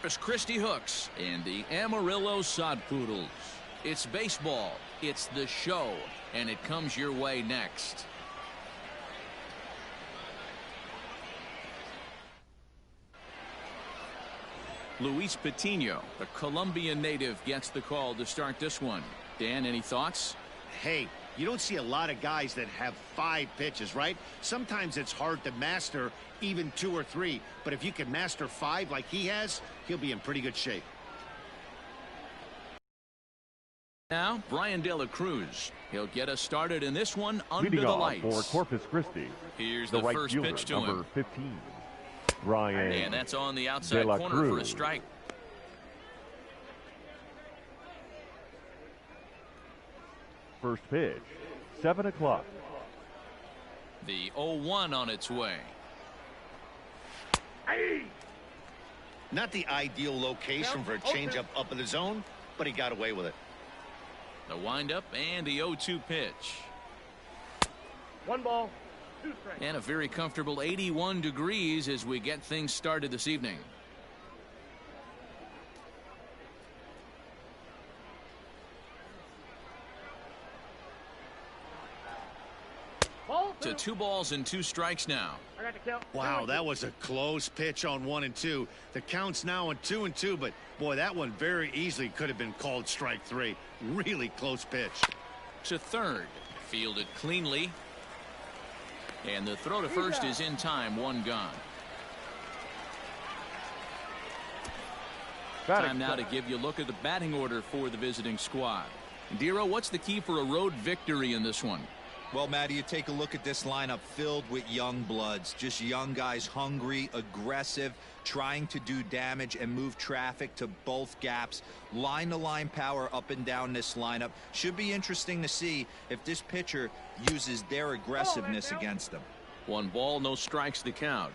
There's Christi hooks and the Amarillo sod Poodles. It's baseball, it's the show, and it comes your way next. Luis Patino, the Colombian native, gets the call to start this one. Dan, any thoughts? Hey, you don't see a lot of guys that have 5 pitches, right? Sometimes it's hard to master even 2 or 3, but if you can master 5 like he has, he'll be in pretty good shape. Now, Brian De La Cruz. He'll get us started in this one under Leading the off lights. for Corpus Christi. Here's the right first fielder, pitch to number him. 15, Brian. And that's on the outside corner Cruz for a strike. First pitch, 7 o'clock. The 0-1 on its way. Not the ideal location for a changeup up in the zone, but he got away with it. The windup and the 0-2 pitch. 1 ball, 2 strikes. And a very comfortable 81 degrees as we get things started this evening. To 2 balls and 2 strikes now. I got the count. Wow, that was a close pitch on 1 and 2. The count's now on 2 and 2, but boy, that one very easily could have been called strike 3. Really close pitch. To third, fielded cleanly. And the throw to first is in time, 1 gone. Time now to give you a look at the batting order for the visiting squad. Dero, what's the key for a road victory in this one? Well, Matty, you take a look at this lineup filled with young bloods, just young guys, hungry, aggressive, trying to do damage and move traffic to both gaps. Line-to-line power up and down this lineup. Should be interesting to see if this pitcher uses their aggressiveness against them. 1 ball, no strikes the count.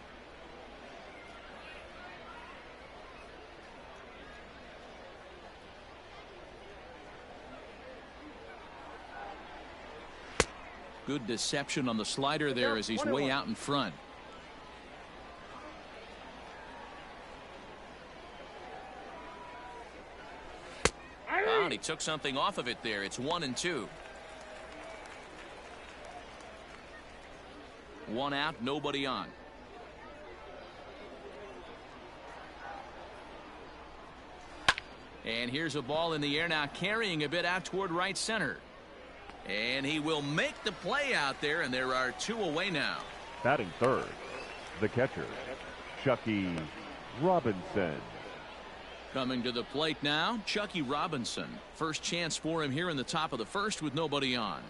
Good deception on the slider there as he's way out in front. Oh, and he took something off of it there. It's 1 and 2. 1 out, nobody on. And here's a ball in the air now, carrying a bit out toward right center. And he will make the play out there, and there are 2 away now. Batting third, the catcher, Chucky Robinson. Coming to the plate now, Chucky Robinson. First chance for him here in the top of the first with nobody on.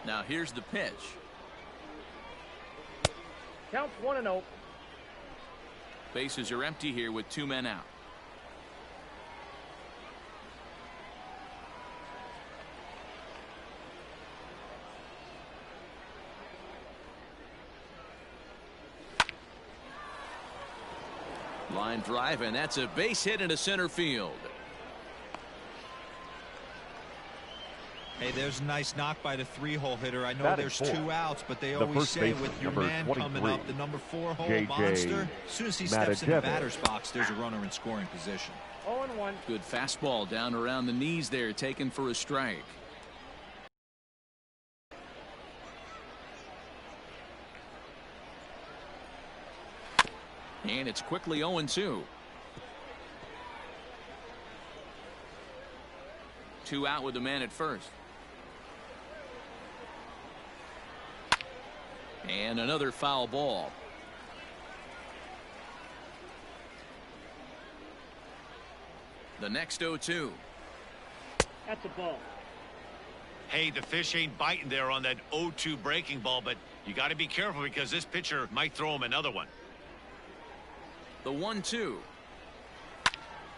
Now here's the pitch. Counts 1-0. Bases are empty here with 2 men out. Line drive, and that's a base hit into center field. Hey, there's a nice knock by the 3-hole hitter. I know Batting there's 4. 2 outs, but they The always first say baseman, with your number man 23, coming up, the number 4-hole JJ monster, as soon as he steps in the Matajevic. batter's box, there's a runner in scoring position. 0-1. Good fastball down around the knees there, taken for a strike. And it's quickly 0-2. 2 out with the man at first. And another foul ball. The next 0-2. That's a ball. Hey, the fish ain't biting there on that 0-2 breaking ball, but you got to be careful because this pitcher might throw him another one. The 1-2.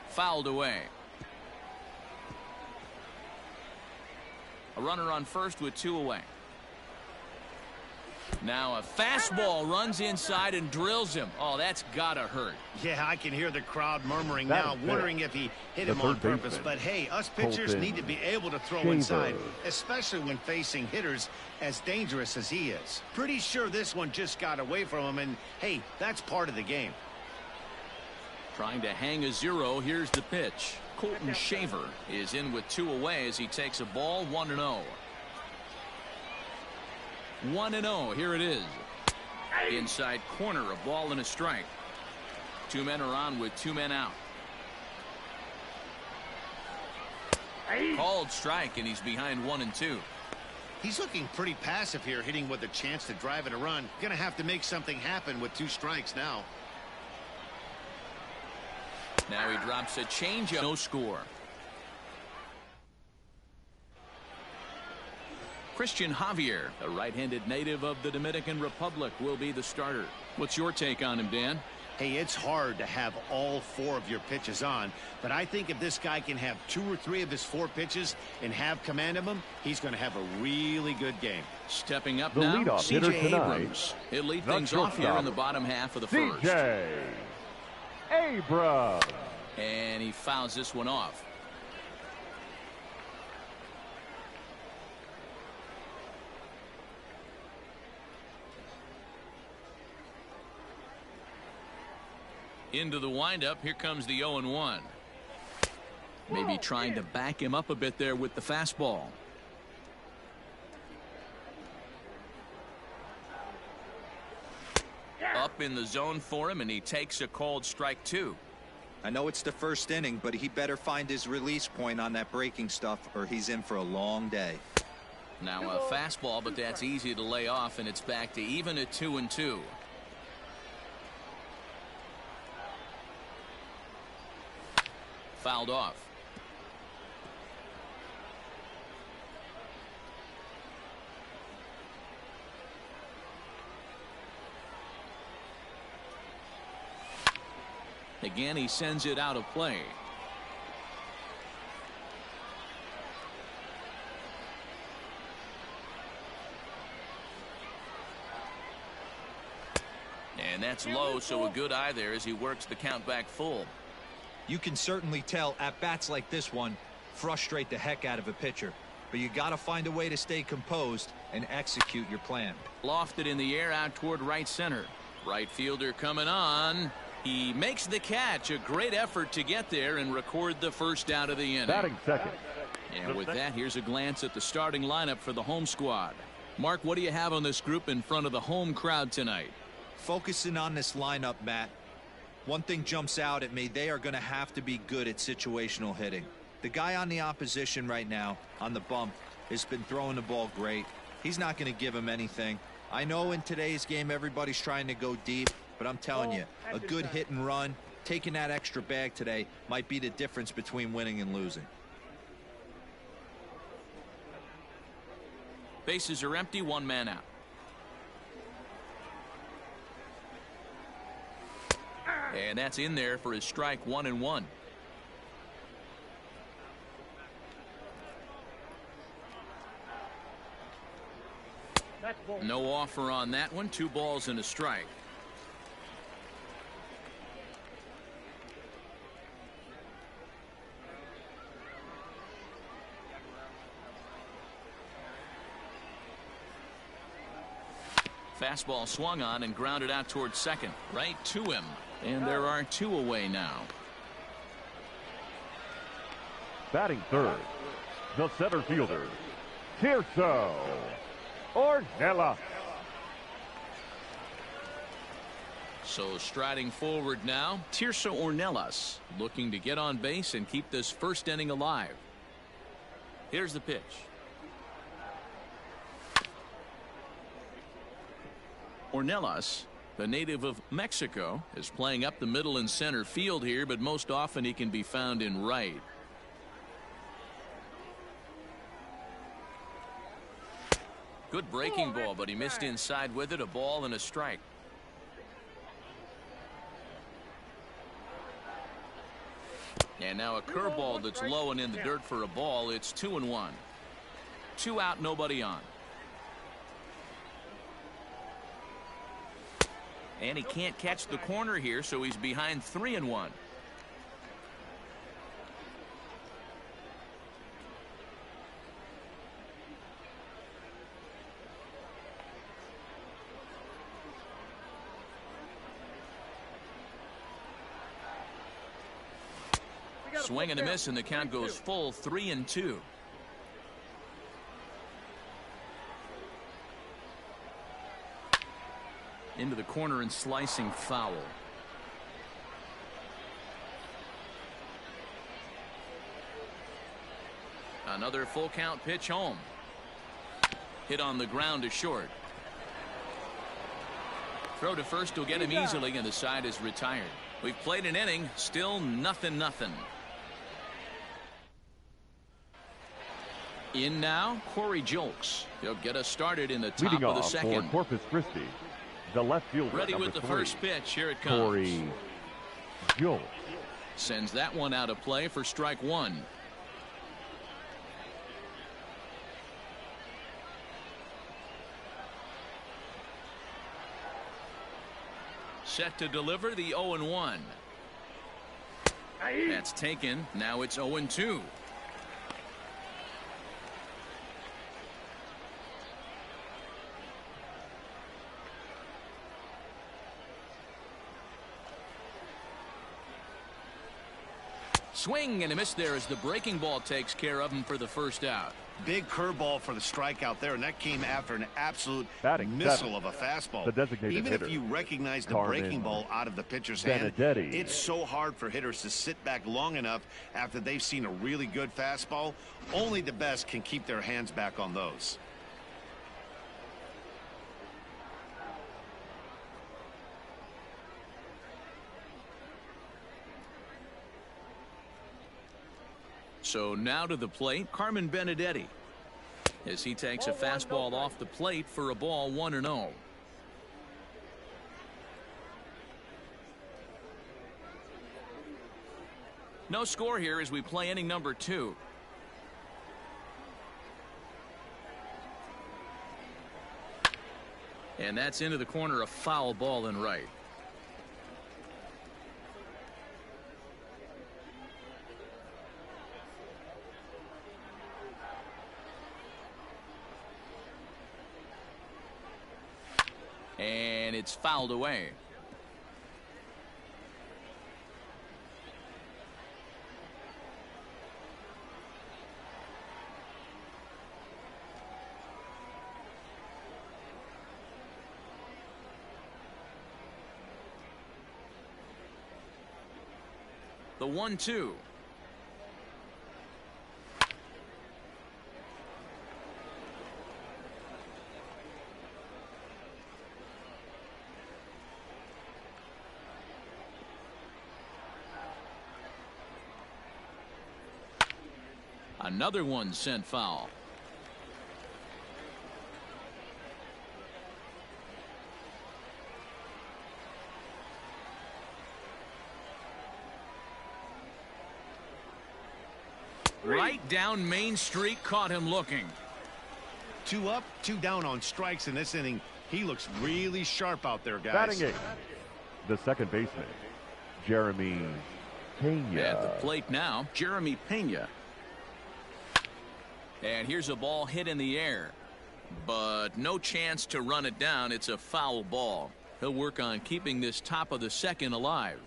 Fouled away. A runner on first with 2 away. Now a fastball runs inside and drills him. Oh, that's gotta hurt. Yeah, I can hear the crowd murmuring That now, is wondering if he hit the him on third purpose. baseman, But hey, us pitchers Colton need to be able to throw Shaver. inside, especially when facing hitters as dangerous as he is. Pretty sure this one just got away from him, and hey, that's part of the game. Trying to hang a zero. Here's the pitch. Colton Shaver is in with 2 away as he takes a ball. 1-0. 1-0. Here it is. Inside corner, a ball and a strike. 2 men are on with 2 men out. Called strike, and he's behind 1-2. He's looking pretty passive here, hitting with a chance to drive in a run. Gonna have to make something happen with 2 strikes now. Now he drops a changeup. No score. Christian Javier, a right-handed native of the Dominican Republic, will be the starter. What's your take on him, Dan? Hey, it's hard to have all 4 of your pitches on, but I think if this guy can have 2 or 3 of his 4 pitches and have command of them, he's going to have a really good game. Stepping up The now, leadoff hitter C.J. tonight, Abrams. He'll lead the things off here in shortstop, the bottom half of the first. C.J. Abrams. And he fouls this one off. Into the windup. Here comes the 0-1. Maybe trying to back him up a bit there with the fastball. Up in the zone for him, and he takes a called strike 2. I know it's the first inning, but he better find his release point on that breaking stuff, or he's in for a long day. Now a fastball, but that's easy to lay off, and it's back to even at 2-2. Fouled off. Again, he sends it out of play. And that's low, so a good eye there as he works the count back full. You can certainly tell at bats like this one frustrate the heck out of a pitcher, but you got to find a way to stay composed and execute your plan. Lofted in the air out toward right center. Right fielder coming on. He makes the catch. A great effort to get there and record the first out of the inning. Batting second. And with that, here's a glance at the starting lineup for the home squad. Mark, what do you have on this group in front of the home crowd tonight? Focusing on this lineup, Matt, one thing jumps out at me. They are going to have to be good at situational hitting. The guy on the opposition right now on the bump has been throwing the ball great. He's not going to give him anything. I know in today's game everybody's trying to go deep, but I'm telling you, a good hit and run, taking that extra bag today might be the difference between winning and losing. Bases are empty, 1 man out. And that's in there for his strike 1-1. No offer on that one. 2 balls and a strike. Fastball swung on and grounded out towards second. Right to him. And there are 2 away now. Batting third, the center fielder, Tirso Ornelas. So striding forward now, Tirso Ornelas looking to get on base and keep this first inning alive. Here's the pitch. Ornelas, the native of Mexico, is playing up the middle and center field here, but most often he can be found in right. Good breaking ball, but he missed inside with it. A ball and a strike. And now a curveball that's low and in the dirt for a ball. It's 2-1. 2 out, nobody on. And he can't catch the corner here, so he's behind 3-1. Swing and a miss, and the count goes full 3-2. Into the corner and slicing foul. Another full count pitch home. Hit on the ground to short. Throw to first will get him easily, and the side is retired. We've played an inning, still 0-0. In now, Corey Julks. He'll get us started in the top Leading of the off second. for Corpus Christi, the left fielder, Ready number with the 3, first pitch. Here it comes. Corey Julks. Sends that one out of play for strike one. Set to deliver the 0-1. That's taken. Now it's 0-2. Swing and a miss there as the breaking ball takes care of him for the first out. Big curveball for the strikeout there, and that came after an absolute Batting missile seventh, of a fastball. the designated Even hitter, if you recognize the Carmen breaking ball out of the pitcher's hand, Benedetti. it's so hard for hitters to sit back long enough after they've seen a really good fastball. Only the best can keep their hands back on those. So now to the plate, Carmen Benedetti, as he takes a fastball off the plate for a ball 1-0. No score here as we play inning number 2. And that's into the corner, a foul ball and right. And it's fouled away. The 1-2. Another one sent foul. Right down Main Street, caught him looking. 2 up, 2 down on strikes in this inning. He looks really sharp out there, guys. Batting eighth, the second baseman, Jeremy Pena. At the plate now, Jeremy Pena. And here's a ball hit in the air, but no chance to run it down. It's a foul ball. He'll work on keeping this top of the second alive.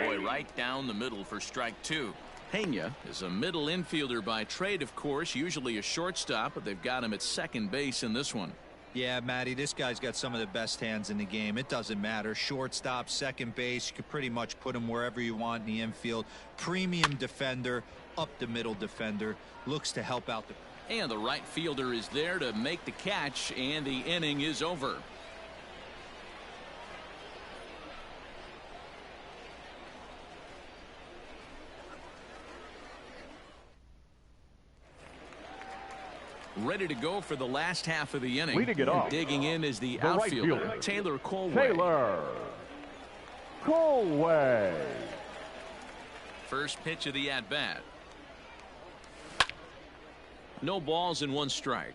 Boy, right down the middle for strike 2. Pena is a middle infielder by trade, of course, usually a shortstop, but they've got him at second base in this one. Yeah, Matty, this guy's got some of the best hands in the game. It doesn't matter. Shortstop, second base, you could pretty much put him wherever you want in the infield. Premium defender, up the middle defender, looks to help out the... And the right fielder is there to make the catch, and the inning is over. ready to go for the last half of the inning. Leading it off, Digging in is the right outfielder, fielder, Taylor Colway. Taylor Colway. First pitch of the at-bat. No balls and 1 strike.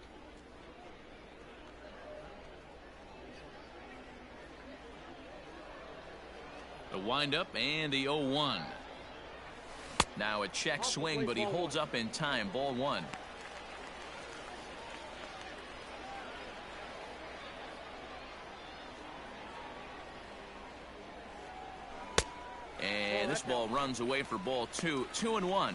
The windup and the 0-1. Now a check swing, but he holds up in time. Ball 1. And this ball runs away for ball 2. 2-1.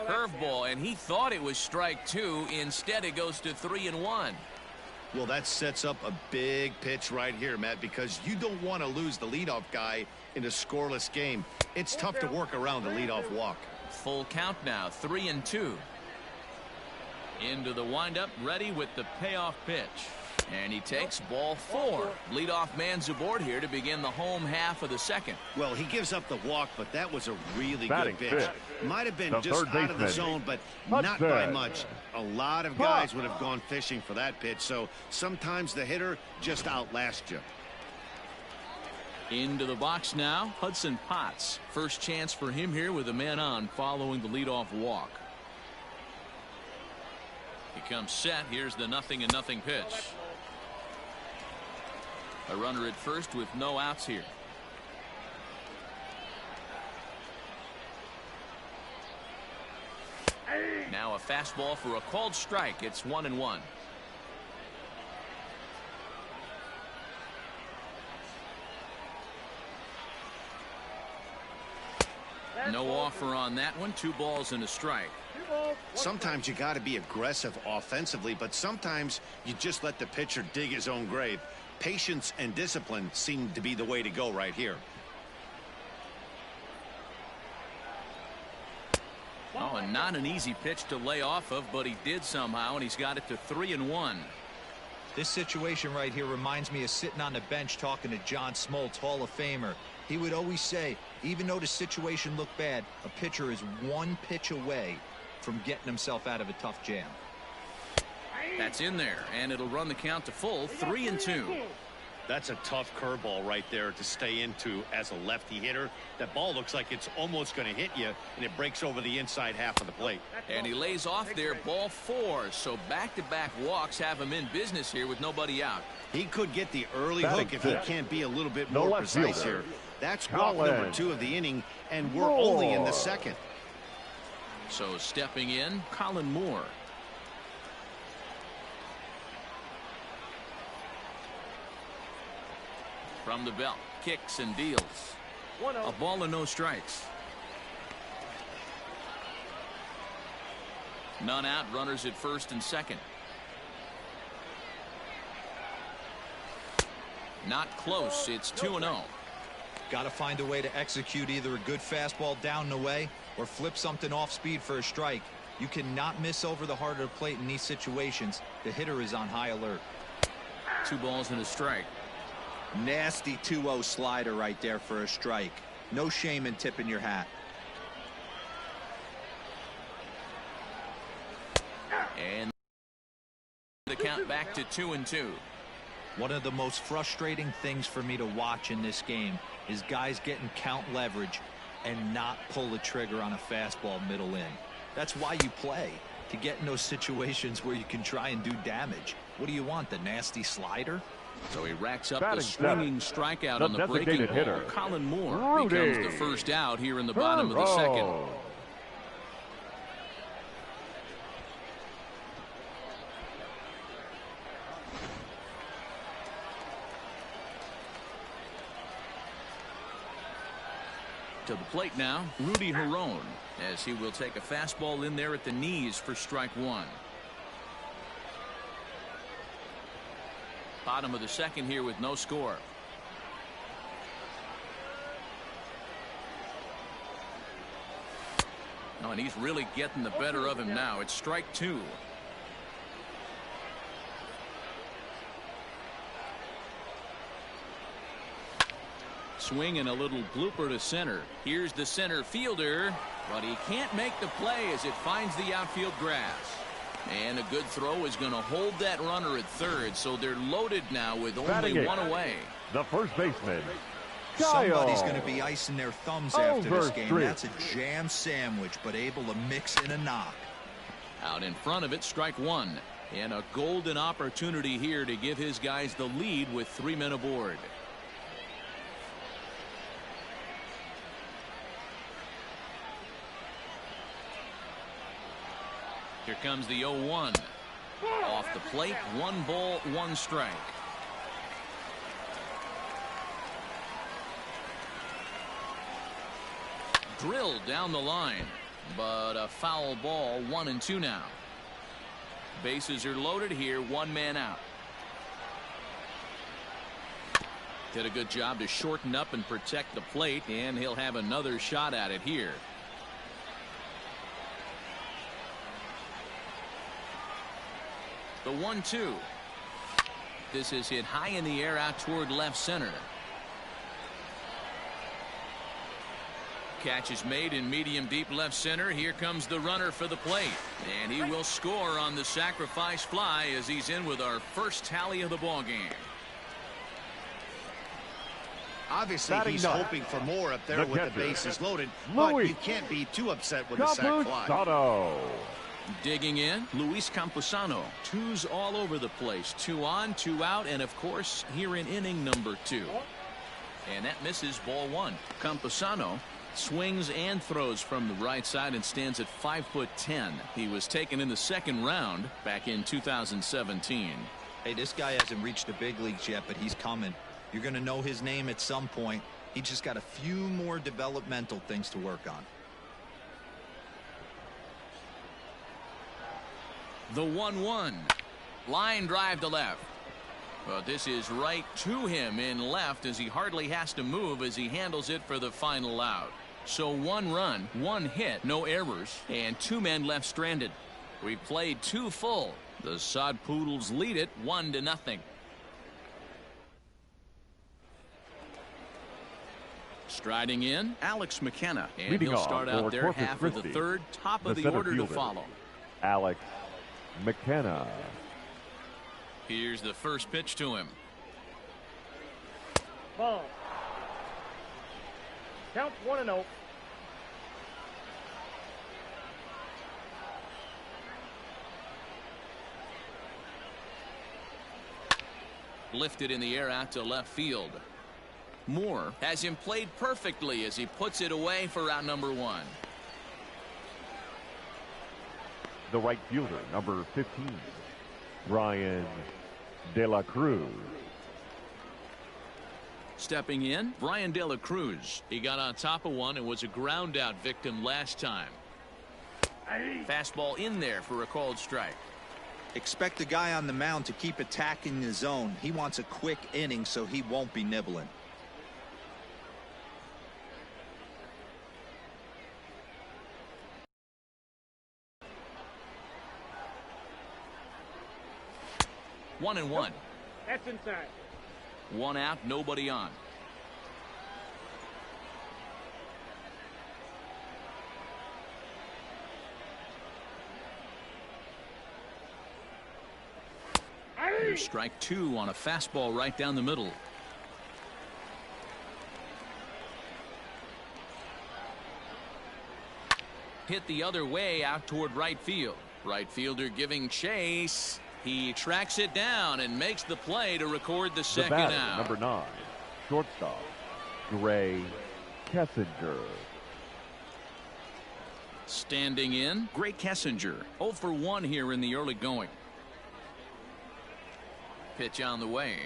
Curveball, and he thought it was strike 2. Instead, it goes to 3-1. Well, that sets up a big pitch right here, Matt, because you don't want to lose the leadoff guy in a scoreless game. It's tough to work around the leadoff walk. Full count now, 3-2. Into the windup, ready with the payoff pitch. And he takes ball 4. Leadoff man's aboard here to begin the home half of the second. Well, he gives up the walk, but that was a really Batting good pitch. Might have been just out of the zone, but not by much. A lot of guys would have gone fishing for that pitch, so sometimes the hitter just outlasts you. Into the box now, Hudson Potts. First chance for him here with a man on following the leadoff walk. He comes set. Here's the 0-0 pitch. A runner at first with no outs here. Now a fastball for a called strike. It's 1-1. No offer on that one. 2 balls and a strike. Sometimes you got to be aggressive offensively, but sometimes you just let the pitcher dig his own grave. Patience and discipline seem to be the way to go right here. Oh, and not an easy pitch to lay off of, but he did somehow, and he's got it to 3-1. This situation right here reminds me of sitting on the bench talking to John Smoltz, Hall of Famer. He would always say, even though the situation looked bad, a pitcher is 1 pitch away from getting himself out of a tough jam. That's in there, and it'll run the count to full. 3-2. That's a tough curveball right there to stay into as a lefty hitter. That ball looks like it's almost going to hit you, and it breaks over the inside half of the plate. And he lays off there, ball 4. So back-to-back walks have him in business here with nobody out. He could get the early Batting hook if he fifth. can't be a little bit No more left precise fielder. here. That's walk number Collins. 2 of the inning, and we're only in the second. So stepping in, Colin Moore. From the belt, kicks and deals. 1-0. A ball and no strikes. None out, runners at first and second. Not close, it's 2-0. Got to find a way to execute either a good fastball down the way or flip something off speed for a strike. You cannot miss over the heart of the plate in these situations. The hitter is on high alert. 2 balls and a strike. Nasty 2-0 slider right there for a strike. No shame in tipping your hat. And the count back to 2-2. One of the most frustrating things for me to watch in this game is guys getting count leverage and not pull the trigger on a fastball middle in. That's why you play, to get in those situations where you can try and do damage. What do you want, the nasty slider? So he racks up Batting the swinging seventh. strikeout The on the breaking designated ball. hitter, Colin Moore Rudy becomes the first out here in the bottom of the second. Burrow. To the plate now, Rudy Herron, as he will take a fastball in there at the knees for strike 1. Bottom of the second here with no score. Oh, and he's really getting the better of him now. It's strike 2. swing and a little blooper to center. Here's the center fielder, but he can't make the play as it finds the outfield grass. And a good throw is going to hold that runner at third, so they're loaded now with only one away. The first baseman, Somebody's going to be icing their thumbs after this game. That's a jam sandwich, but able to mix in a knock. Out in front of it, strike one. And a golden opportunity here to give his guys the lead with 3 men aboard. Here comes the 0-1. Off the plate, 1 ball, 1 strike. Drilled down the line, but a foul ball, 1-2 now. Bases are loaded here, 1 man out. Did a good job to shorten up and protect the plate, and he'll have another shot at it here. The 1-2. This is hit high in the air out toward left center. Catch is made in medium deep left center. Here comes the runner for the plate, and he will score on the sacrifice fly as he's in with our first tally of the ball game. Obviously, he's hoping for more up there with the bases loaded, but you can't be too upset with the sac fly. Digging in, Luis Campusano. 2s all over the place. 2 on, 2 out, and of course here in inning number 2. And that misses, ball 1. Campusano swings and throws from the right side and stands at 5'10". He was taken in the 2nd round back in 2017. Hey, this guy hasn't reached the big leagues yet, but he's coming. You're going to know his name at some point. He just got a few more developmental things to work on. The 1-1. Line drive to left. But this is right to him in left as he hardly has to move as he handles it for the final out. So 1 run, 1 hit, no errors, and 2 men left stranded. We played 2 full. The Sod Poodles lead it 1-0. Striding in, Alex McKenna. And Leading he'll start out their Corpus half Christi, of the 3rd, top of the center order fielder, to follow. Alex McKenna. Here's the first pitch to him. Ball. Counts 1-0. Lifted in the air out to left field. Moore has him played perfectly as he puts it away for out number 1. The right fielder, number 15, Brian De La Cruz. Stepping in, Brian De La Cruz. He got on top of one and was a ground out victim last time. Fastball in there for a called strike. Expect the guy on the mound to keep attacking the zone. He wants a quick inning, so he won't be nibbling. One and one. That's inside. 1 out, nobody on. Here's strike 2 on a fastball right down the middle. Hit the other way out toward right field. Right fielder giving chase. He tracks it down and makes the play to record the second out. Number 9, shortstop, Gray Kessinger. Standing in, Gray Kessinger. 0 for 1 here in the early going. Pitch on the way.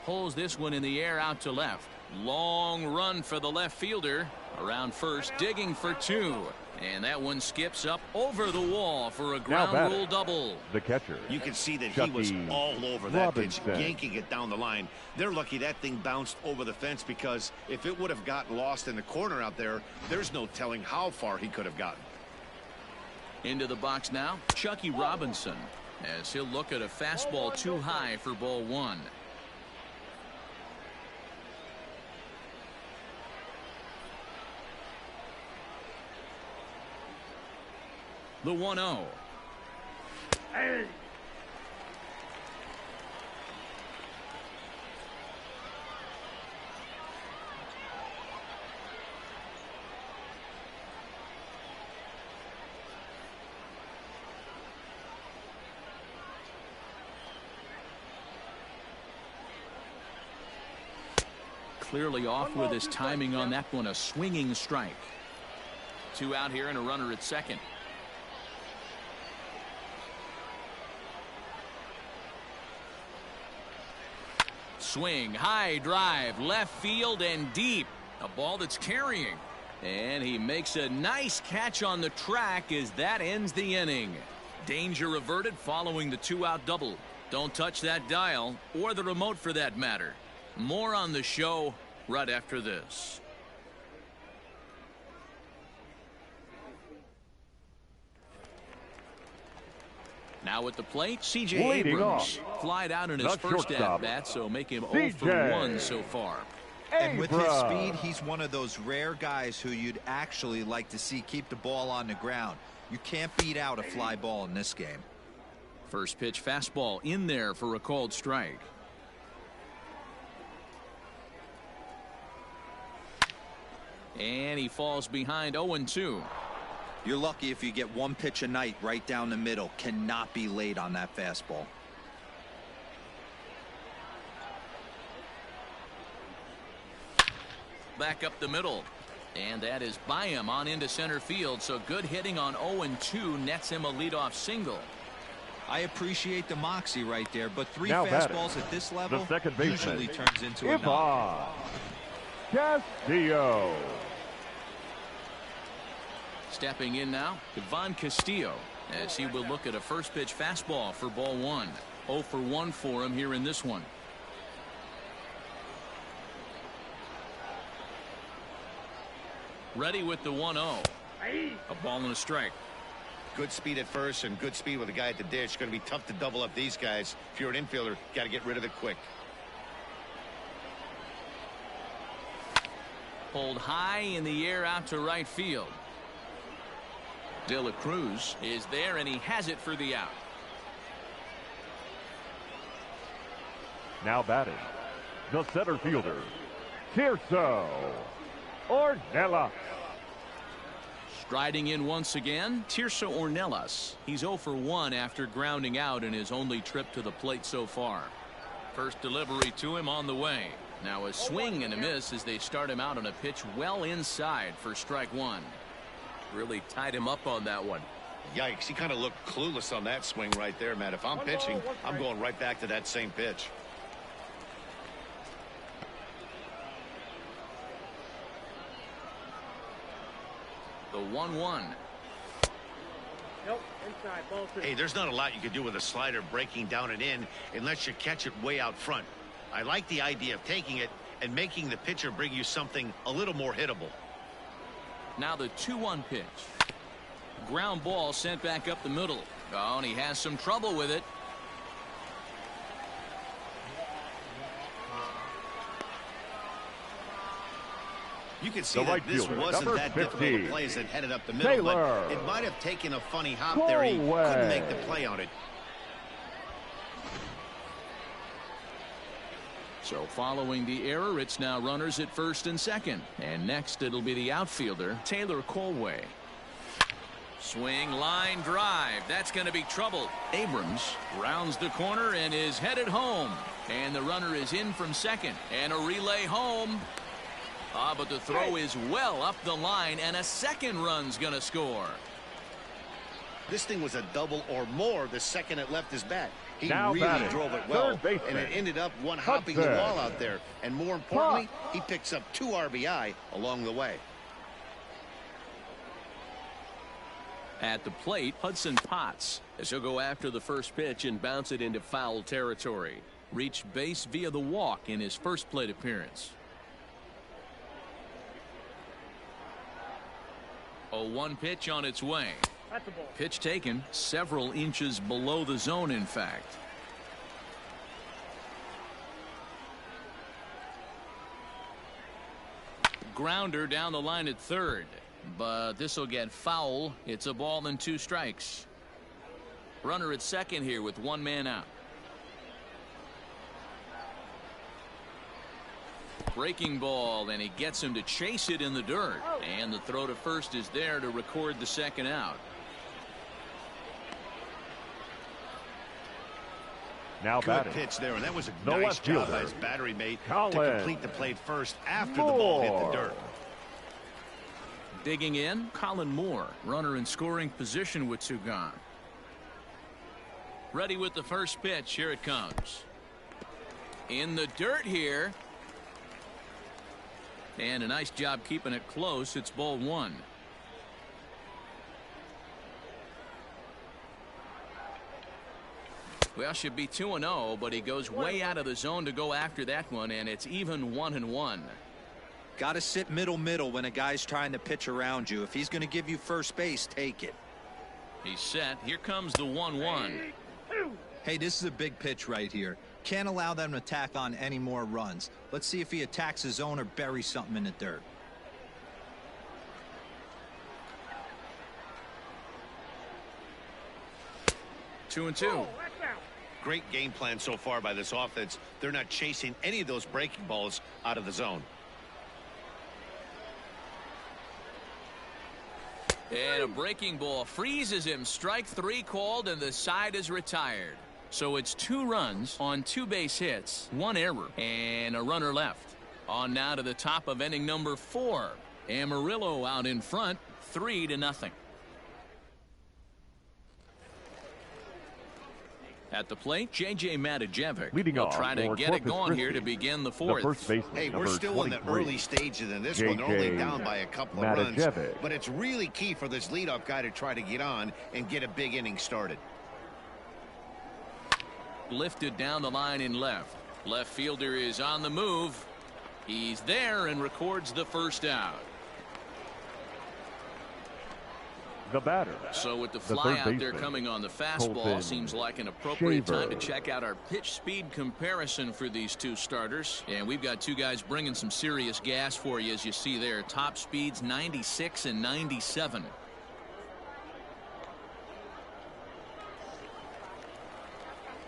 Pulls this one in the air out to left. Long run for the left fielder. Around first, digging for 2. And that one skips up over the wall for a ground rule double. The catcher. You can see that Chucky he was all over that pitch, Robinson. yanking it down the line. They're lucky that thing bounced over the fence, because if it would have gotten lost in the corner out there, there's no telling how far he could have gotten. Into the box now, Chucky Robinson, as he'll look at a fastball too high for ball 1. The 1-0. Hey. Clearly off with his timing on that one. A swinging strike. 2 out here and a runner at second. Swing, high drive, left field and deep. A ball that's carrying. And he makes a nice catch on the track as that ends the inning. Danger averted following the 2-out double. Don't touch that dial or the remote for that matter. More on the show right after this. Now at the plate, C.J. Leading Abrams. off, Flied out in his the first shortstop, at-bat, so make him 0 C.J. for 1 so far. And with his Abrams. speed, he's one of those rare guys who you'd actually like to see keep the ball on the ground. You can't beat out a fly ball in this game. First pitch fastball in there for a called strike. And he falls behind 0-2. You're lucky if you get one pitch a night right down the middle. Cannot be late on that fastball. Back up the middle. And that is by him on into center field. So good hitting on 0-2 nets him a leadoff single. I appreciate the moxie right there, but 3 Now fastballs at this level the second baseman, usually turns into a knock. Castillo. Stepping in now, Ivan Castillo, as he will look at a first pitch fastball for ball 1. 0 for 1 for him here in this one. Ready with the 1-0. A ball and a strike. Good speed at first and good speed with a guy at the dish. Going to be tough to double up these guys. If you're an infielder, got to get rid of it quick. Pulled high in the air out to right field. De La Cruz is there and he has it for the out. Now batting, the center fielder, Tirso Ornelas. Striding in once again, Tirso Ornelas. He's 0 for 1 after grounding out in his only trip to the plate so far. First delivery to him on the way. Now a swing and a miss as they start him out on a pitch well inside for strike 1. Really tied him up on that one. Yikes, he kind of looked clueless on that swing right there, Matt. If I'm pitching, I'm going right back to that same pitch. The 1-1. Nope, inside, ball 2. Hey, there's not a lot you can do with a slider breaking down and in unless you catch it way out front. I like the idea of taking it and making the pitcher bring you something a little more hittable. Now the 2-1 pitch. Ground ball sent back up the middle. Oh, and he has some trouble with it. You can see The that right this fielder, wasn't number that difficult 15, a play as it headed up the middle, Taylor but it might have taken a funny hop there. He couldn't make the play on it. So following the error, it's now runners at first and second. And next it'll be the outfielder, Taylor Colway. Swing, line drive. That's going to be trouble. Abrams rounds the corner and is headed home. And the runner is in from second. And a relay home. But the throw is well up the line, and a second run's going to score. This thing was a double or more the second it left his bat. He Now really batting, drove it well, third baseman, and it ended up one hopping the Hudson. wall out there. And more importantly, he picks up 2 RBI along the way. At the plate, Hudson Potts, as he'll go after the first pitch and bounce it into foul territory. Reached base via the walk in his first plate appearance. 0-1 pitch on its way. That's a ball. Pitch taken several inches below the zone, in fact. Grounder down the line at third. but this will get foul. It's a ball and 2 strikes. Runner at second here with 1 man out. Breaking ball, and he gets him to chase it in the dirt. And the throw to first is there to record the second out. Now Good batting. pitch there, and that was a The nice left job fielder, by his battery mate to Colin complete the play first after the ball hit the dirt. Digging in, Colin Moore, runner in scoring position with 2 gone. Ready with the first pitch. Here it comes. In the dirt here. And a nice job keeping it close. It's ball 1. Well, should be 2-0, but he goes way out of the zone to go after that one, and it's even 1-1. Got to sit middle when a guy's trying to pitch around you. If he's going to give you first base, take it. He's set. Here comes the 1-1. Hey, this is a big pitch right here. Can't allow them to tack on any more runs. Let's see if he attacks his zone or buries something in the dirt. Two and two. Great game plan so far by this offense. They're not chasing any of those breaking balls out of the zone. And a breaking ball freezes him. Strike 3 called, and the side is retired. So it's 2 runs on 2 base hits, 1 error, and a runner left. On now to the top of inning number 4. Amarillo out in front, 3-0. At the plate, JBakerVlogs leading will off try to for get it Corpus going here Christi, to begin the the 4th. first baseman, Hey, we're number still in the 23, early stages in this one. They're only down by a couple of runs. But it's really key for this leadoff guy to try to get on and get a big inning started. Lifted down the line in left. Left fielder is on the move. He's there and records the first out. The batter. So with the the fly third out there baseman, coming on the fastball, Colton seems like an appropriate time to Shaver. check out our pitch speed comparison for these 2 starters. And we've got 2 guys bringing some serious gas for you, as you see there. Top speeds 96 and 97.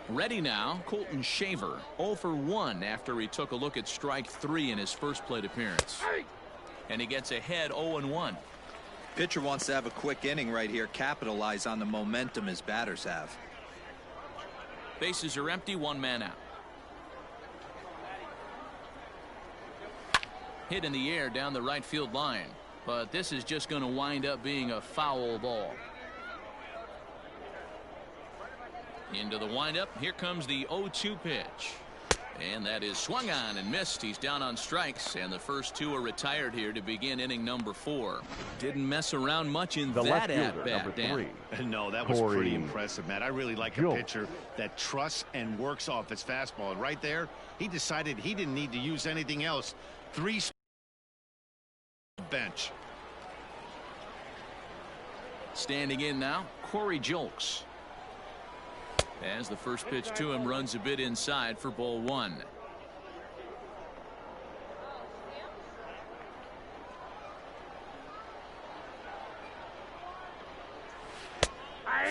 Ready now, Colton Shaver, 0 for 1 after he took a look at strike 3 in his first plate appearance. And he gets ahead 0-1. Pitcher wants to have a quick inning right here, capitalize on the momentum his batters have. Bases are empty, 1 man out. Hit in the air down the right field line, but this is just going to wind up being a foul ball. Into the windup. Here comes the 0-2 pitch. And that is swung on and missed. He's down on strikes, and the first 2 are retired here to begin inning number 4. Didn't mess around much in The that left fielder, at-bat, number Dan. 3. No, that was Corey pretty impressive, Matt. I really like a Jones. pitcher that trusts and works off his fastball. And right there, he decided he didn't need to use anything else. 3 bench. Standing in now, Corey Jones. As the first pitch to him runs a bit inside for ball 1.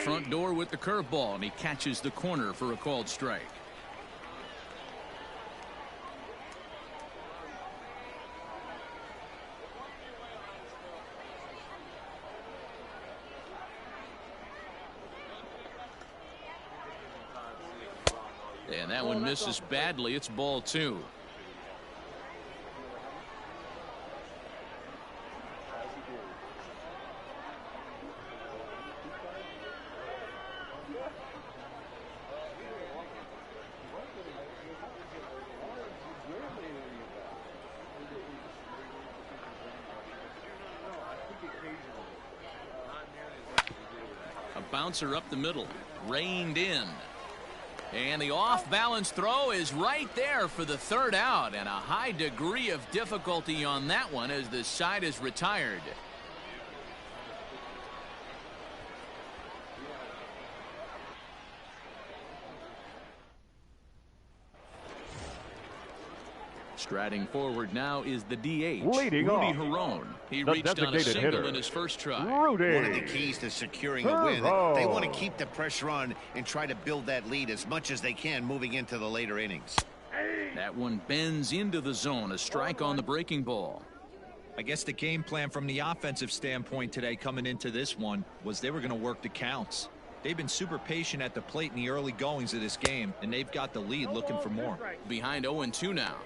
Front door with the curveball, and he catches the corner for a called strike. And that one misses badly. It's ball 2. A bouncer up the middle, reined in. And the off-balance throw is right there for the 3rd out, and a high degree of difficulty on that one as the side is retired. Striding forward now is the DH, Leading Rudy off, Herone. He The reached on a designated single hitter, in his first try. Rudy. One of the keys to securing a win, they want to keep the pressure on and try to build that lead as much as they can moving into the later innings. That one bends into the zone. A strike on the breaking ball. I guess the game plan from the offensive standpoint today coming into this one was they were going to work the counts. They've been super patient at the plate in the early goings of this game, and they've got the lead looking for more. Behind 0-2 now.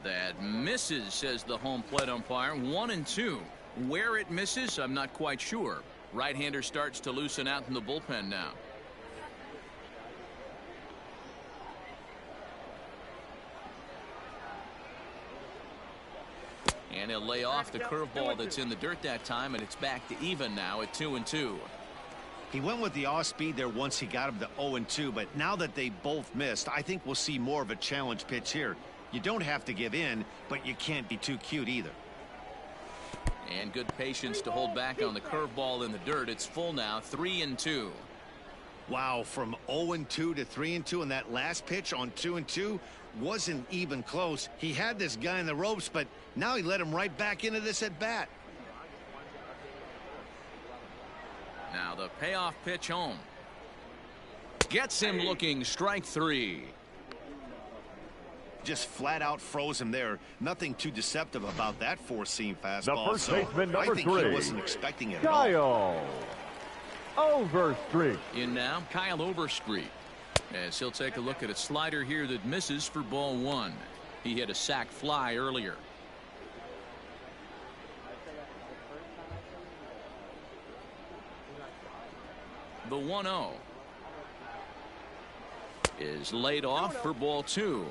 That misses, says the home plate umpire. 1-2. Where it misses, I'm not quite sure. Right-hander starts to loosen out in the bullpen now. And he'll lay off the curveball that's in the dirt that time, and it's back to even now at 2-2. He went with the off-speed there once he got him to 0-2, but now that they both missed, I think we'll see more of a challenge pitch here. You don't have to give in, but you can't be too cute either. And good patience to hold back on the curveball in the dirt. It's full now, 3-2. Wow, from 0-2 to 3-2, and that last pitch on 2-2 wasn't even close. He had this guy in the ropes, but now he let him right back into this at bat. Now the payoff pitch home. Gets him looking, strike 3. Just flat out froze him there. Nothing too deceptive about that four-seam fastball. The first baseman, number I think 3. he wasn't expecting it at all. Kyle Overstreet. In now, Kyle Overstreet. As he'll take a look at a slider here that misses for ball 1. He hit a sac fly earlier. The 1-0 is laid off for ball 2.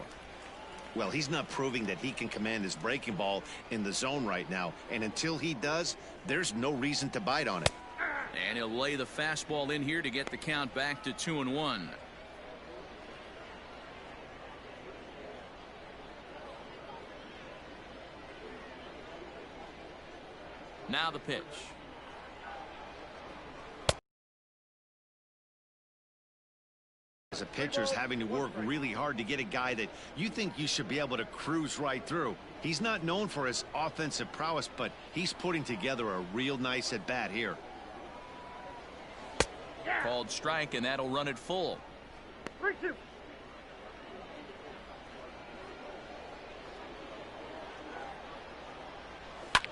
Well, he's not proving that he can command his breaking ball in the zone right now. And until he does, there's no reason to bite on it. And he'll lay the fastball in here to get the count back to 2-1. Now the pitch. As a pitcher's having to work really hard to get a guy that you think you should be able to cruise right through. He's not known for his offensive prowess, but he's putting together a real nice at bat here. Called strike, and that'll run it full. 3-2.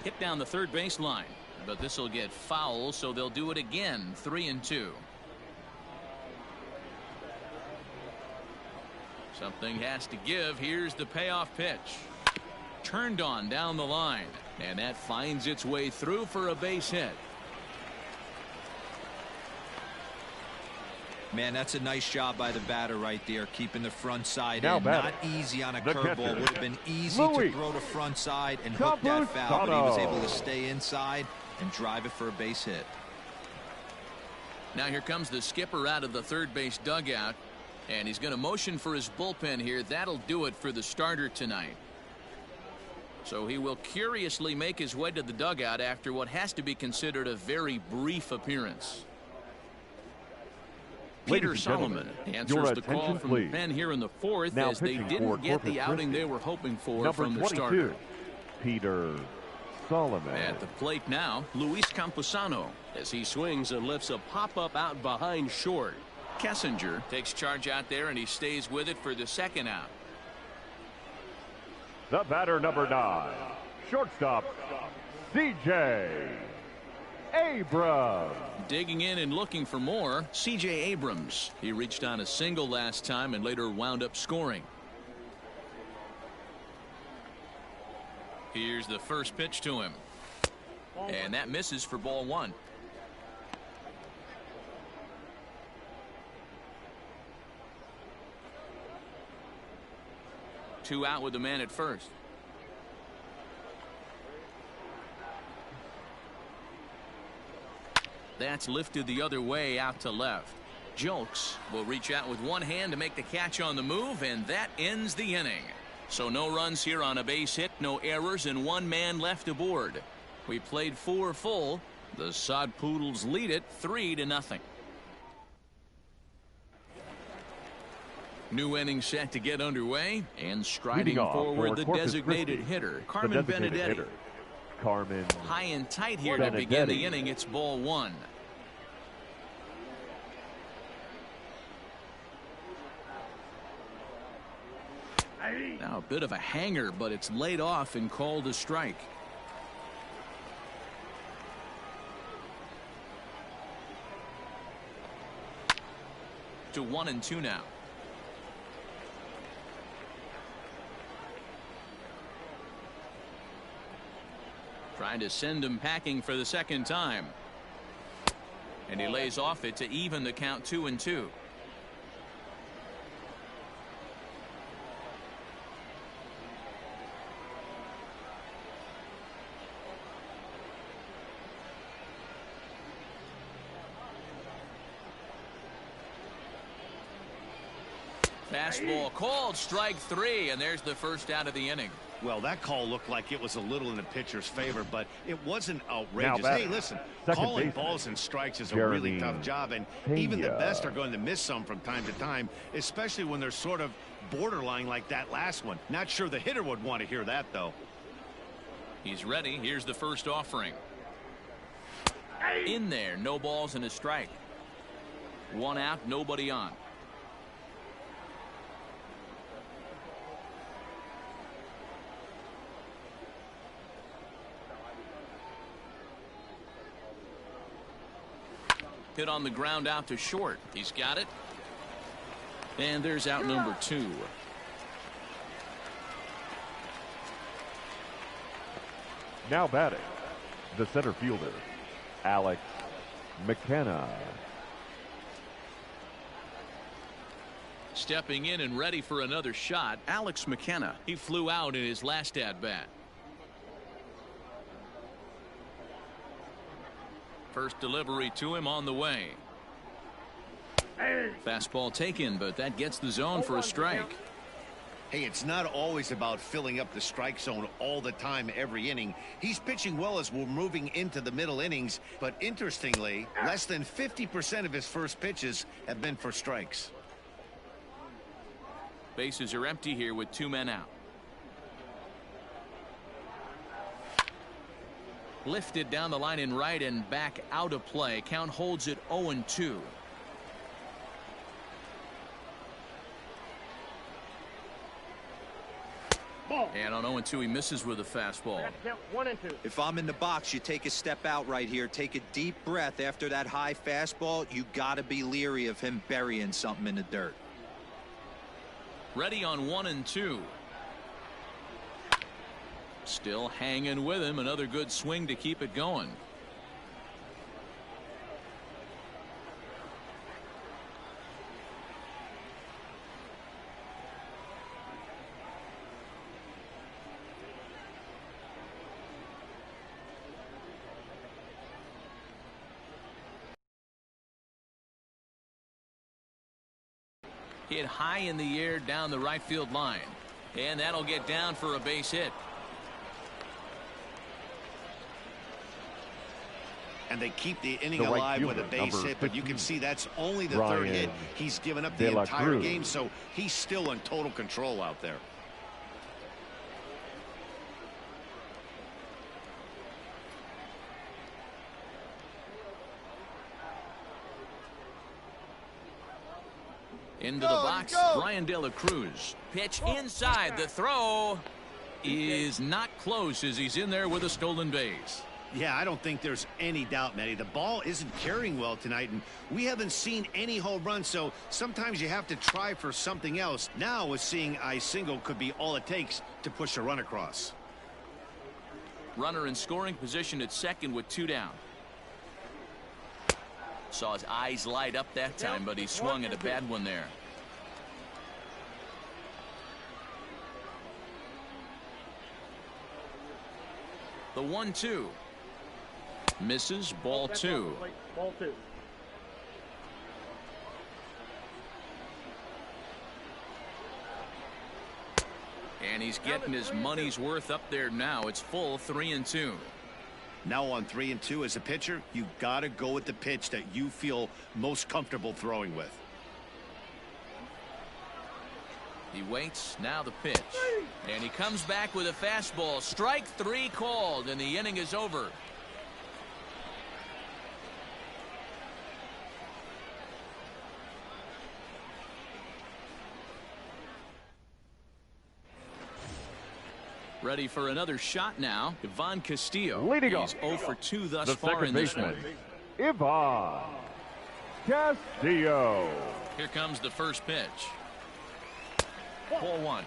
Hit down the third baseline, but this will get foul, so they'll do it again. 3-2. Something has to give. Here's the payoff pitch. Turned on down the line, and that finds its way through for a base hit. Man, that's a nice job by the batter right there, keeping the front side now in. batter, not easy on a the curveball. catcher, Would have been easy Louis. to throw to front side and hook that foul, but he was able to stay inside and drive it for a base hit. Now here comes the skipper out of the third base dugout, and he's going to motion for his bullpen here. That'll do it for the starter tonight. So he will curiously make his way to the dugout after what has to be considered a very brief appearance. Peter Solomon answers the call from the pen here in the fourth, as they didn't get the outing they were hoping for from their starter. Peter Solomon. At the plate now, Luis Camposano, as he swings and lifts a pop-up out behind short. Kessinger takes charge out there, and he stays with it for the second out. The batter, number 9, shortstop, C.J. Abrams. Digging in and looking for more, C.J. Abrams. He reached on a single last time and later wound up scoring. Here's the first pitch to him, and that misses for ball 1. Two out with the man at first. That's lifted the other way out to left. Jolks will reach out with one hand to make the catch on the move, and that ends the inning. So no runs here on a base hit, no errors, and one man left aboard. We played 4 full, The Sod Poodles lead it 3-0. New inning set to get underway, and striding forward the designated hitter, Carmen Benedetti. High and tight here to begin the inning. It's ball one. Now a bit of a hanger, but it's laid off and called a strike. To 1-2 now. Trying to send him packing for the second time. And he lays off it to even the count 2-2. Fastball called, strike 3, and there's the first out of the inning. Well, that call looked like it was a little in the pitcher's favor, but it wasn't outrageous. Hey, listen, calling balls and strikes is a really tough job, and even the best are going to miss some from time to time, especially when they're sort of borderline like that last one. Not sure the hitter would want to hear that, though. He's ready. Here's the first offering. In there, no balls and a strike. One out, nobody on. Hit on the ground out to short. He's got it. And there's out number 2. Now batting, the center fielder, Alex McKenna. Stepping in and ready for another shot, Alex McKenna. He flew out in his last at-bat. First delivery to him on the way. Fastball taken, but that gets the zone for a strike. Hey, it's not always about filling up the strike zone all the time every inning. He's pitching well as we're moving into the middle innings, but interestingly, less than 50% of his first pitches have been for strikes. Bases are empty here with 2 men out. Lifted down the line in right and back out of play. Count holds it 0-2. And on 0-2 he misses with a fastball. 1-2. If I'm in the box, you take a step out right here, take a deep breath after that high fastball. You got to be leery of him burying something in the dirt. Ready on 1-2. Still hanging with him. Another good swing to keep it going. Hit high in the air down the right field line. And that'll get down for a base hit. And they keep the inning alive with a base hit, but you can see that's only the third hit he's given up the entire game, so he's still in total control out there. Into the box, Brian De La Cruz. Pitch inside. The throw is not close as he's in there with a stolen base. Yeah, I don't think there's any doubt, Matty. The ball isn't carrying well tonight, and we haven't seen any home runs, so sometimes you have to try for something else. Now, with seeing I single could be all it takes to push a run across. Runner in scoring position at second with 2 down. Saw his eyes light up that time, but he swung at a bad one there. The 1-2. Misses, ball 2. Ball 2. And he's getting his money's worth up there now. It's full 3-2. Now on 3-2 as a pitcher, you got to go with the pitch that you feel most comfortable throwing with. He waits, now the pitch. And he comes back with a fastball. Strike 3 called, and the inning is over. Ready for another shot now. Ivan Castillo. Leading He's off. 0 for 2 thus The far in second this one. baseman, Ivan Castillo. Here comes the first pitch. Ball 1.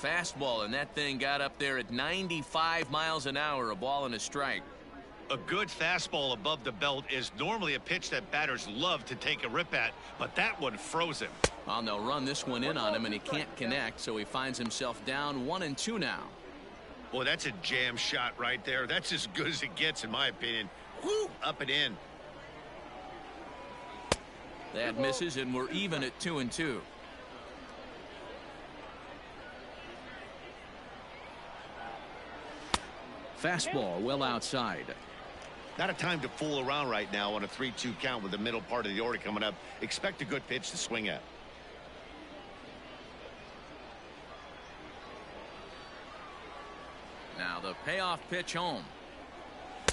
Fastball, and that thing got up there at 95 miles an hour, a ball and a strike. A good fastball above the belt is normally a pitch that batters love to take a rip at, but that one froze him. Well, they'll run this one in on him, and he can't connect, so he finds himself down 1-2 now. Boy, that's a jam shot right there. That's as good as it gets, in my opinion. Woo, up and in. That misses, and we're even at 2-2. Fastball well outside. Not a time to fool around right now on a 3-2 count with the middle part of the order coming up. Expect a good pitch to swing at. Now the payoff pitch home.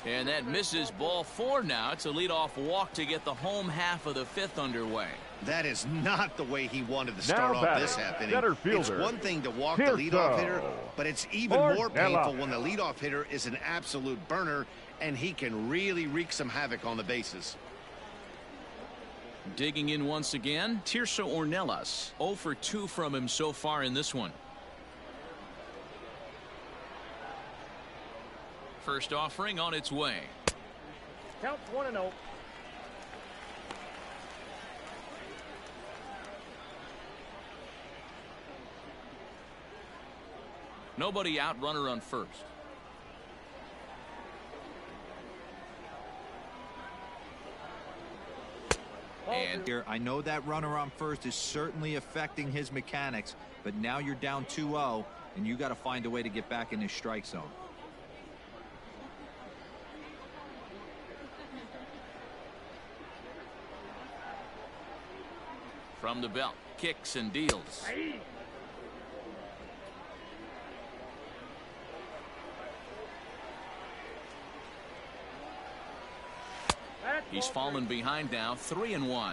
And that misses. Ball 4 now. It's a leadoff walk to get the home half of the 5th underway. That is not the way he wanted to start off this half inning. It's one thing to walk the leadoff hitter, but it's even more painful when the leadoff hitter is an absolute burner, and he can really wreak some havoc on the bases. Digging in once again, Tirso Ornelas. 0 for 2 from him so far in this one. First offering on its way. Count 1-0. Nobody out, runner on first. And here, I know that runner on first is certainly affecting his mechanics, but now you're down 2-0, and you got to find a way to get back in this strike zone. from the belt, kicks and deals. He's fallen behind now, 3-1.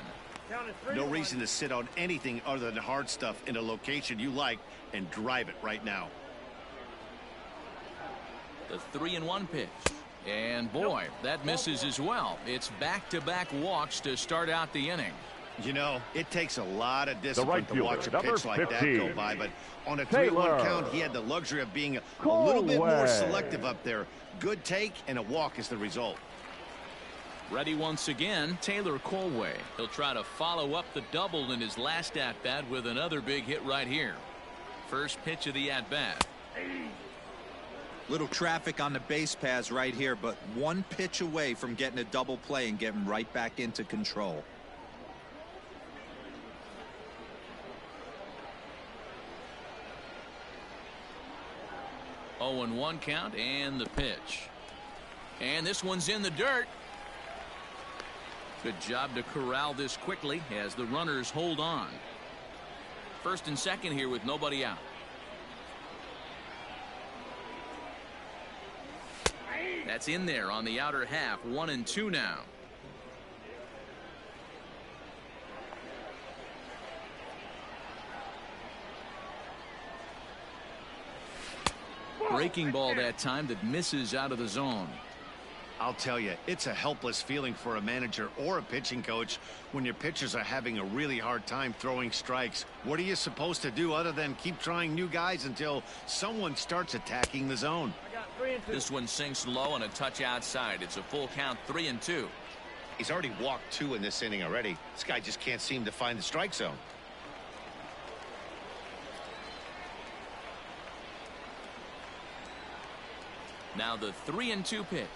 No reason to sit on anything other than hard stuff in a location you like and drive it right now. The 3-1 pitch. And boy, that misses as well. It's back-to-back walks to start out the inning. You know, it takes a lot of discipline to watch a pitch like that go by, but on a 3-1 count, he had the luxury of being a little bit more selective up there. Good take and a walk is the result. Ready once again, Taylor Colway. He'll try to follow up the double in his last at-bat with another big hit right here. First pitch of the at-bat. Little traffic on the base paths right here, but one pitch away from getting a double play and getting right back into control. Oh, and 1 count and the pitch. And this one's in the dirt. Good job to corral this quickly as the runners hold on. First and second here with nobody out. That's in there on the outer half. 1-2 now. Breaking ball that time that misses out of the zone. I'll tell you, it's a helpless feeling for a manager or a pitching coach when your pitchers are having a really hard time throwing strikes. What are you supposed to do other than keep trying new guys until someone starts attacking the zone? This one sinks low and a touch outside. It's a full count, 3-2. He's already walked 2 in this inning already. This guy just can't seem to find the strike zone. Now the 3-2 pitch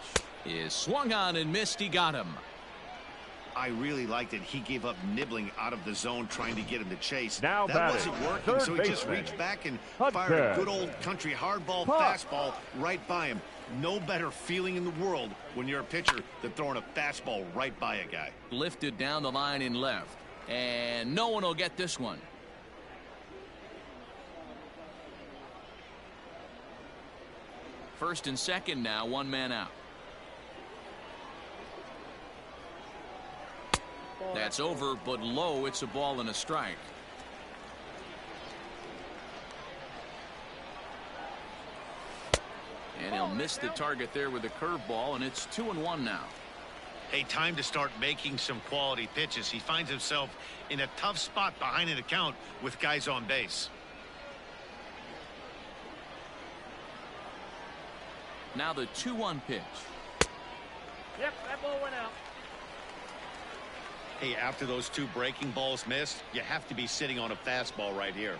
is swung on and missed. He got him. I really liked it. He gave up nibbling out of the zone trying to get him to chase. Now that batting, wasn't working, so he just baseman, reached back and Hudson. fired a good old country hardball fastball right by him. No better feeling in the world when you're a pitcher than throwing a fastball right by a guy. Lifted down the line in left. And no one will get this one. First and second now, one man out. That's over, but low. It's a ball and a strike. And he'll miss the target there with a curveball, and it's 2-1 now. Hey, time to start making some quality pitches. He finds himself in a tough spot behind an account with guys on base. Now the 2-1 pitch. Yep, that ball went out. Hey, after those two breaking balls missed, you have to be sitting on a fastball right here.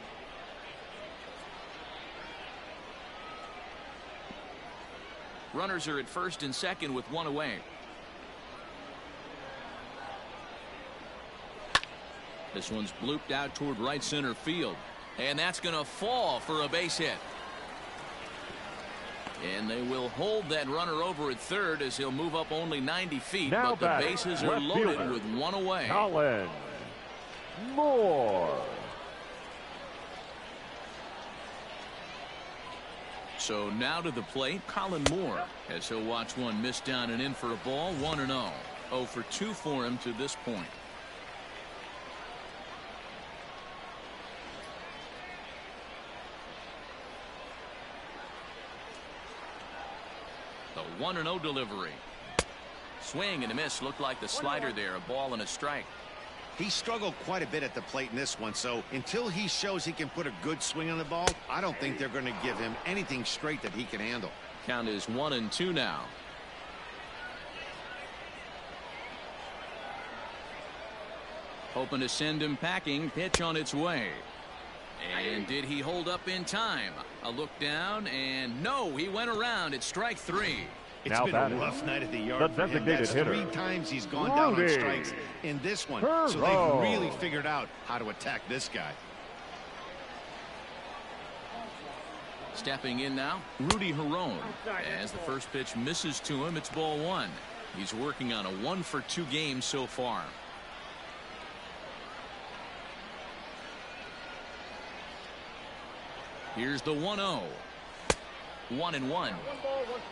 Runners are at first and second with one away. This one's blooped out toward right center field. And that's going to fall for a base hit. And they will hold that runner over at third as he'll move up only 90 feet. Now but the bases are loaded with one away. Colin Moore. So now to the plate, Colin Moore, as he'll watch one miss down and in for a ball. 1-0. 0 for 2 for him to this point. The 1-0 delivery. Swing and a miss. Looked like the slider there. A ball and a strike. He struggled quite a bit at the plate in this one, so until he shows he can put a good swing on the ball, I don't think they're going to give him anything straight that he can handle. Count is 1-2 now. Hoping to send him packing. Pitch on its way. And did he hold up in time? A look down, and no, he went around. It's strike 3. It's now been a rough night at the yard for him. designated That's hitter, 3 times he's gone down on strikes in this one. So they've really figured out how to attack this guy. Stepping in now, Rudy Herron. As the first pitch misses to him, it's ball 1. He's working on a 1 for 2 game so far. Here's the 1-0. 1-1.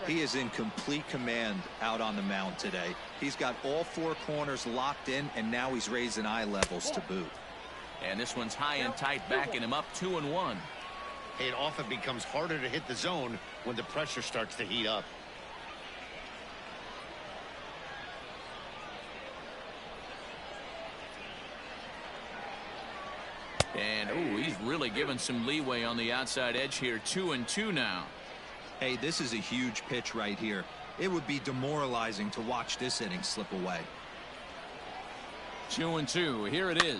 He is in complete command out on the mound today. He's got all 4 corners locked in, and now he's raising eye levels to boot. And this one's high and tight, backing him up. 2-1. It often becomes harder to hit the zone when the pressure starts to heat up. And he's really given some leeway on the outside edge here. 2-2 now. Hey, this is a huge pitch right here. It would be demoralizing to watch this inning slip away. 2-2. Here it is.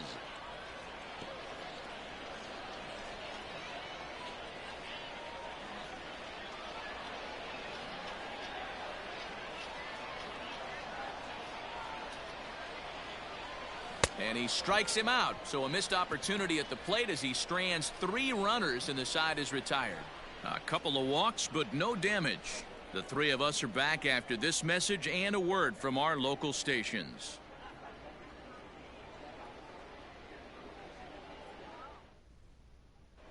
And he strikes him out. So a missed opportunity at the plate as he strands 3 runners and the side is retired. A couple of walks, but no damage. The 3 of us are back after this message and a word from our local stations.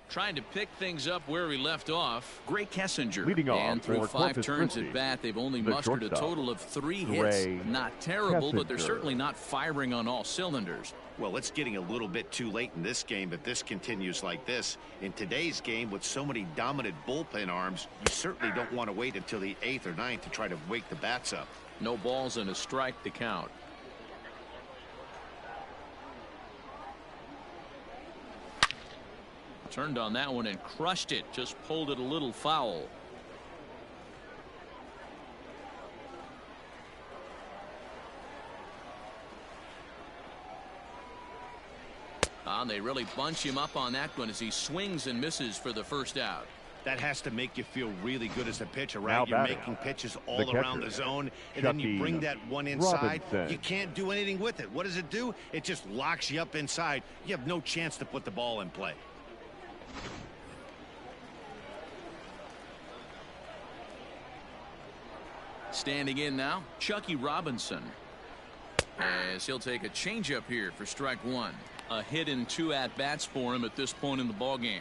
Trying to pick things up where we left off. Gray Kessinger. Leading off and through for 5 Corpus turns Christi, at bat, they've only the mustered a shortstop, total of 3 Gray hits. Not terrible, but they're Kessinger. certainly not firing on all cylinders. Well, it's getting a little bit too late in this game if this continues like this. In today's game, with so many dominant bullpen arms, you certainly don't want to wait until the 8th or 9th to try to wake the bats up. No balls and a strike to count. Turned on that one and crushed it. Just pulled it a little foul. They really bunch him up on that one as he swings and misses for the first out. That has to make you feel really good as a pitcher, Now right? You're batting. making pitches The all around catcher, the zone, and then you bring that one inside. Robinson. You can't do anything with it. What does it do? It just locks you up inside. You have no chance to put the ball in play. Standing in now, Chucky Robinson. As he'll take a changeup here for strike one. A hit in 2 at-bats for him at this point in the ballgame.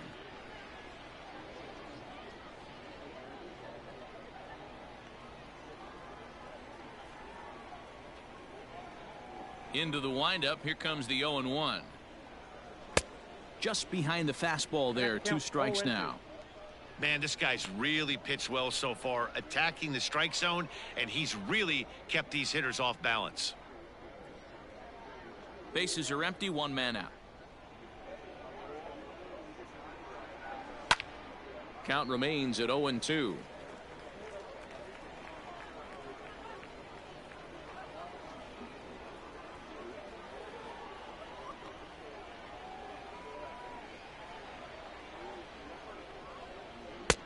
Into the windup, here comes the 0-1. Just behind the fastball there, 2 strikes now. Man, this guy's really pitched well so far, attacking the strike zone, and he's really kept these hitters off balance. Bases are empty, 1 man out. Count remains at 0-2.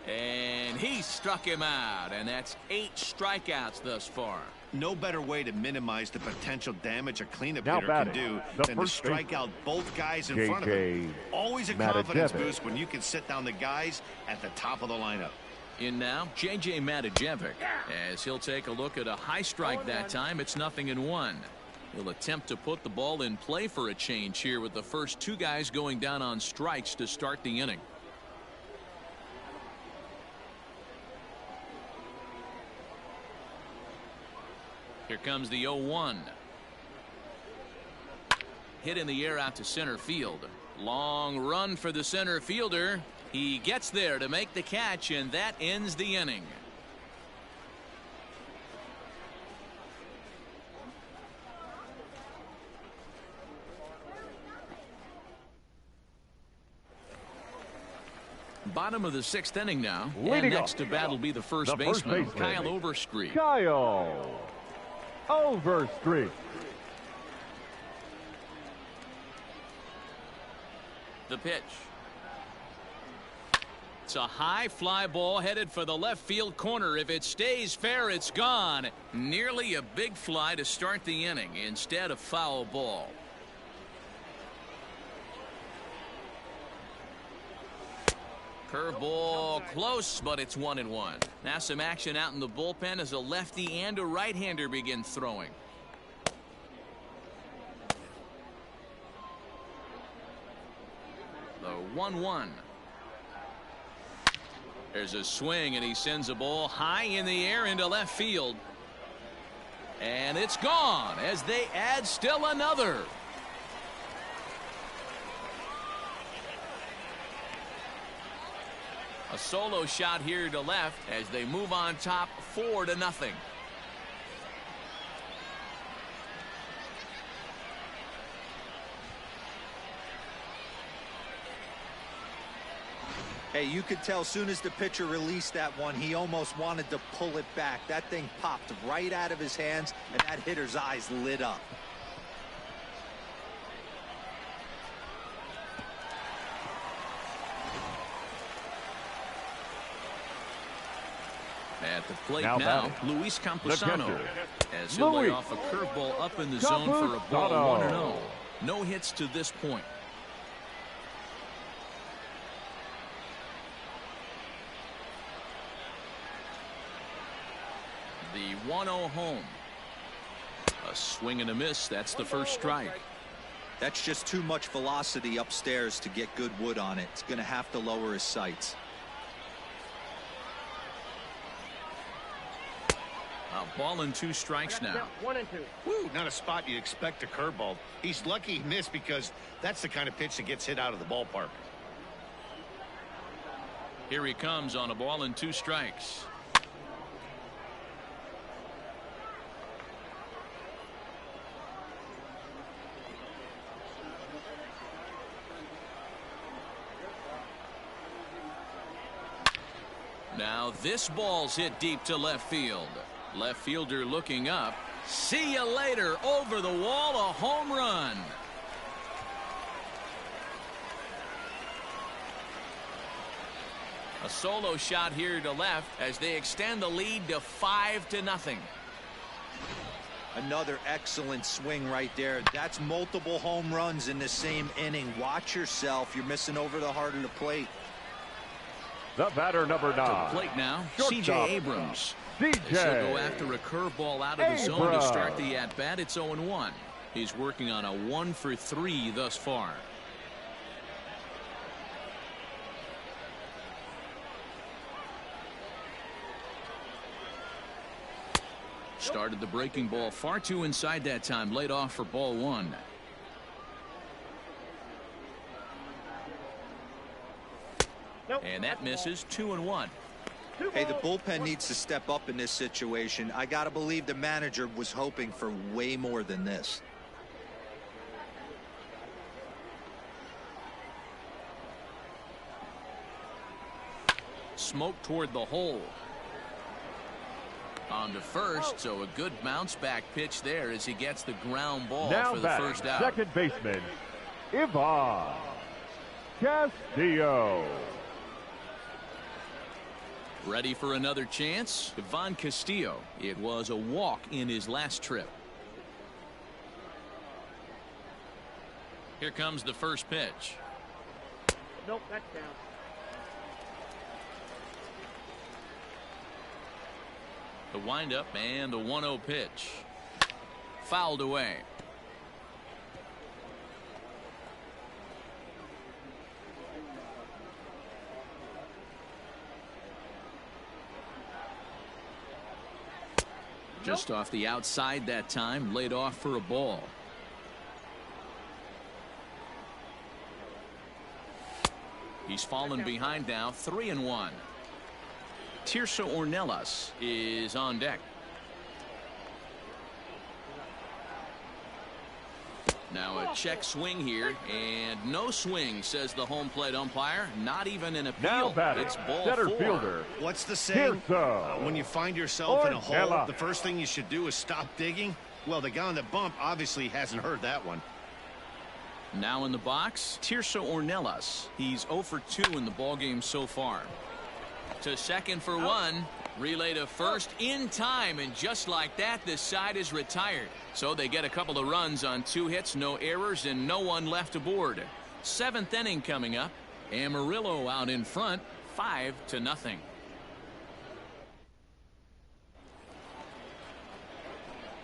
And he struck him out, and that's 8 strikeouts thus far. No better way to minimize the potential damage a cleanup Now hitter can batting, do the than to first strike baseman, out both guys in front of him. Always a JBaker. confidence boost when you can sit down the guys at the top of the lineup. In now, JBaker, as he'll take a look at a high strike that time. It's 0-1. He'll attempt to put the ball in play for a change here with the first 2 guys going down on strikes to start the inning. Here comes the 0-1. Hit in the air out to center field. Long run for the center fielder. He gets there to make the catch, and that ends the inning. Bottom of the 6th inning now. Leading and next off, to bat will be the first baseman, Kyle Overstreet. Kyle Overstreet. The pitch. It's a high fly ball headed for the left field corner. If it stays fair, it's gone. Nearly a big fly to start the inning. Instead, a foul ball. Curveball close, but it's 1-1. Now some action out in the bullpen as a lefty and a right-hander begin throwing. The 1-1. There's a swing, and he sends a ball high in the air into left field. And it's gone as they add still another. A solo shot here to left as they move on top 4-0. Hey, you could tell as soon as the pitcher released that one, he almost wanted to pull it back. That thing popped right out of his hands, and that hitter's eyes lit up. At the plate Now now, batting, Luis the Campusano. catcher, As he'll lay Luis off a curveball up in the zone for a ball, Campusano. 1-0. No hits to this point. The 1-0 home. A swing and a miss. That's the first strike. That's just too much velocity upstairs to get good wood on it. It's going to have to lower his sights. A ball and 2 strikes now. 1-2. Woo, not a spot you'd expect a curveball. He's lucky he missed because that's the kind of pitch that gets hit out of the ballpark. Here he comes on a ball and 2 strikes. Now this ball's hit deep to left field. Left fielder looking up. See you later. Over the wall, a home run. A A solo shot here to left as they extend the lead to 5-0. Another excellent swing right there. That's multiple home runs in the same inning. Watch yourself. You're missing over the heart of the plate. The batter, number 9. To the plate now, C.J. Abrams. C.J. He'll go after a curveball out of the zone to start the at-bat. It's 0-1. He's working on a 1-for-3 thus far. Started the breaking ball far too inside that time. Laid off for ball 1. Nope. And that misses. 2-1. Hey, the bullpen needs to step up in this situation. I got to believe the manager was hoping for way more than this. Smoke toward the hole. On to first, so a good bounce back pitch there as he gets the ground ball now for the first out. Second baseman, Ivan Castillo. Ready for another chance? Ivan Castillo. It was a walk in his last trip. Here comes the first pitch. Nope, that's down. The windup and the 1-0 pitch. Fouled away. Just off the outside that time, laid off for a ball. He's fallen behind now, 3-1. Tirso Ornelas is on deck. Now a check swing here, and no swing, says the home plate umpire. Not even an appeal. Now batting, it's ball center 4. fielder. What's the saying? When you find yourself in a hole, Ornelas. the first thing you should do is stop digging. Well, the guy on the bump obviously hasn't heard that one. Now in the box, Tirso Ornelas. He's 0 for 2 in the ballgame so far. To second for 1. Relay to first in time, and just like that, this side is retired. So they get a couple of runs on 2 hits, no errors, and no one left aboard. 7th inning coming up. Amarillo out in front, 5-0.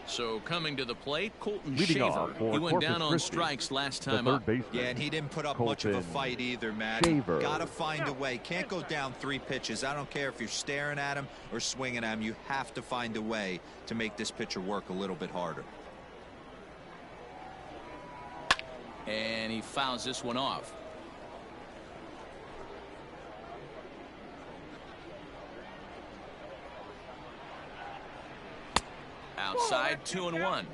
So coming to the plate, Colton Shaver. He went down on Christi, strikes last time up. Yeah, and he didn't put up much of a fight either, Matt. Got to find a way. Can't go down 3 pitches. I don't care if you're staring at him or swinging at him. You have to find a way to make this pitcher work a little bit harder. And he fouls this one off. Outside, 2-1.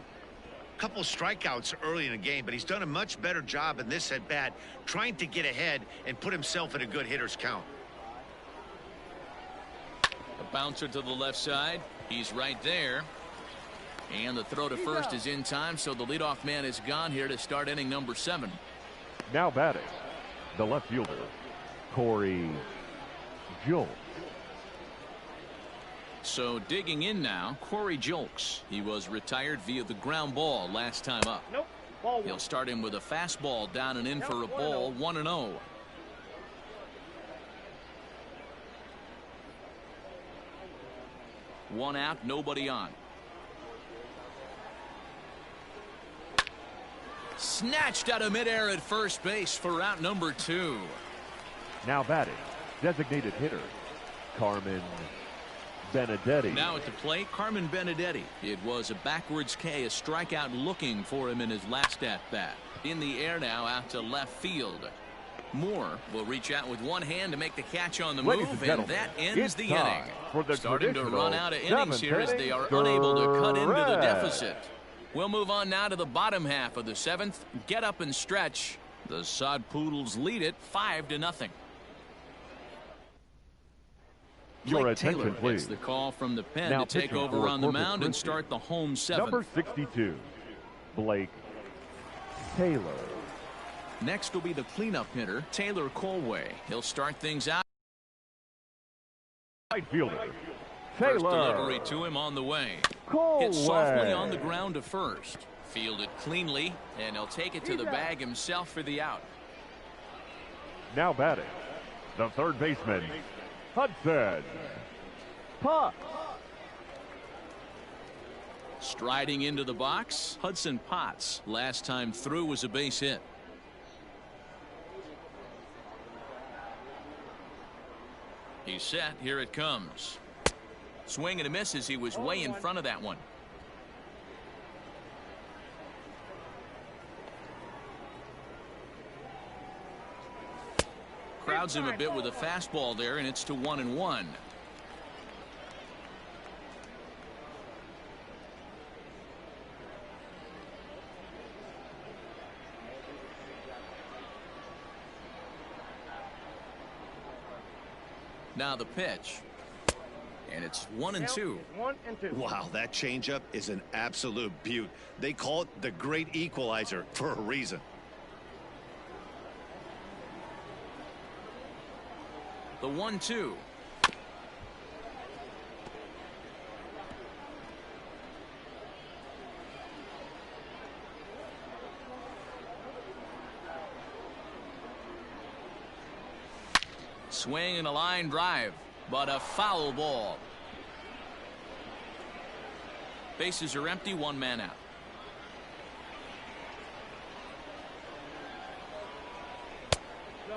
Couple strikeouts early in the game, but he's done a much better job in this at bat, trying to get ahead and put himself in a good hitter's count. A bouncer to the left side. He's right there. And the throw to first is in time, so the leadoff man is gone here to start inning number 7. Now batting, the left fielder, Corey Julks. So digging in now, Corey Julks. He was retired via the ground ball last time up. Nope. Ball 1. He'll start him with a fastball down and in for a ball, 1-0. One out, nobody on. Snatched out of midair at first base for out number 2. Now batting, designated hitter, Carmen Benedetti. Now at the plate, Carmen Benedetti. It was a backwards K, a strikeout looking for him in his last at-bat. In the air now out to left field. Moore will reach out with one hand to make the catch on the move, and that ends the inning. Starting to run out of innings here as they are unable to cut into the deficit. We'll move on now to the bottom half of the 7th. Get up and stretch. The Sod Poodles lead it 5-0. Your Blake Taylor attention, please. gets the call from the pen Now to take pitching over for on the Corpus mound and Christi, start the home 7th. Number 62, Blake Taylor. Next will be the cleanup hitter, Taylor Colway. He'll start things out. right fielder, First Taylor. delivery to him on the way. Colway. Hit softly on the ground to first. Fielded cleanly, and he'll take it to the bag himself for the out. Now batting, the third baseman, Hudson Potts. Striding into the box, Hudson Potts. Last time through was a base hit. He's set. Here it comes. Swing and a miss as he was way in front of that one. Crowds him a bit with a fastball there, and it's to 1-1. Now the pitch. And it's 1-2. 1-2. Wow, that changeup is an absolute beaut. They call it the great equalizer for a reason. The 1-2. Swing and a line drive, but a foul ball. Bases are empty, one man out.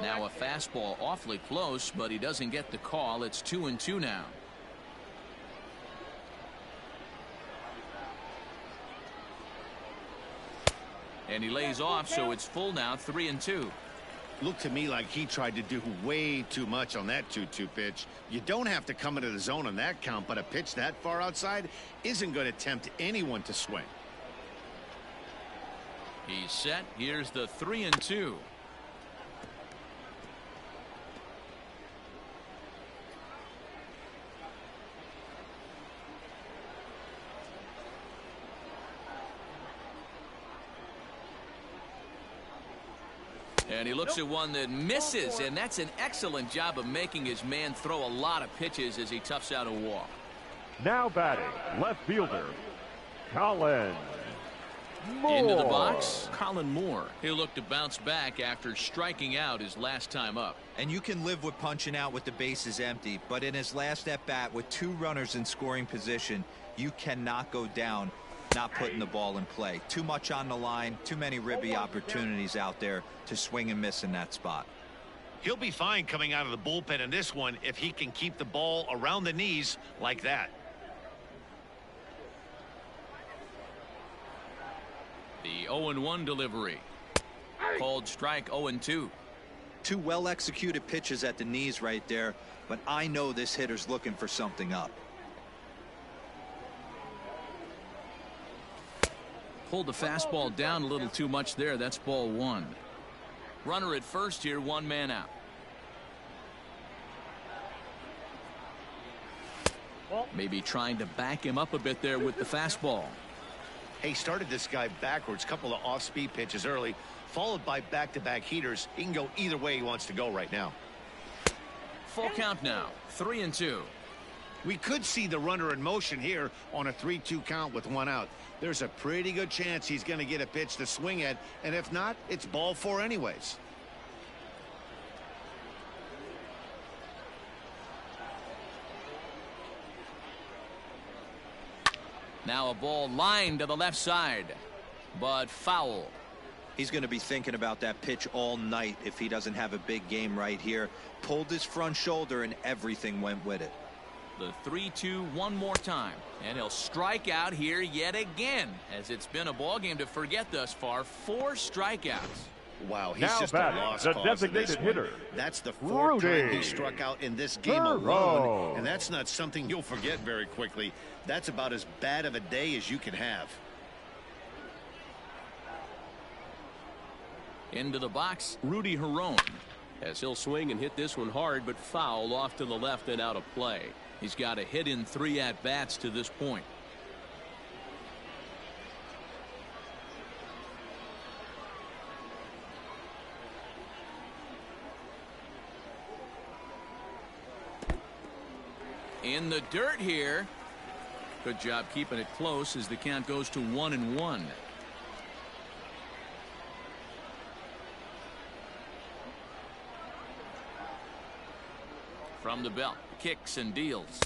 Now a fastball awfully close, but he doesn't get the call. It's 2-2 now. And he lays off, so it's full now, 3-2. Looked to me like he tried to do way too much on that 2-2 pitch. You don't have to come into the zone on that count, but a pitch that far outside isn't going to tempt anyone to swing. He's set. Here's the 3-2. And he looks at one that misses, and that's an excellent job of making his man throw a lot of pitches as he toughs out a walk. Now batting, left fielder, Colin Moore. Into the box, Colin Moore. He'll look to bounce back after striking out his last time up. And you can live with punching out with the bases empty, but in his last at bat with 2 runners in scoring position, you cannot go down not putting the ball in play. Too much on the line, too many ribby opportunities out there to swing and miss in that spot. He'll be fine coming out of the bullpen in this one if he can keep the ball around the knees like that. The 0-1 delivery. Called strike, 0-2. 2 well-executed pitches at the knees right there, but I know this hitter's looking for something up. Pulled the fastball down a little too much there. That's ball 1. Runner at first here, 1 man out. Maybe trying to back him up a bit there with the fastball. He started this guy backwards, couple of off-speed pitches early, followed by back-to-back heaters. He can go either way he wants to go right now. Full count now, 3-2. We could see the runner in motion here on a 3-2 count with 1 out. There's a pretty good chance he's going to get a pitch to swing at, and if not, it's ball 4 anyways. Now a ball lined to the left side, but foul. He's going to be thinking about that pitch all night if he doesn't have a big game right here. Pulled his front shoulder and everything went with it. The 3-2 one more time, and he'll strike out here yet again, as it's been a ball game to forget thus far. 4 strikeouts. Wow, he's Now just a batting, lost the cause designated in this hitter, one. That's the 4th time Rudy he struck out in this game Servo. alone, and that's not something you'll forget very quickly. That's about as bad of a day as you can have. Into the box, Rudy Herron. As he'll swing and hit this one hard, but foul off to the left and out of play. He's got a hit in 3 at-bats to this point. In the dirt here. Good job keeping it close as the count goes to 1-1. From the belt, kicks and deals.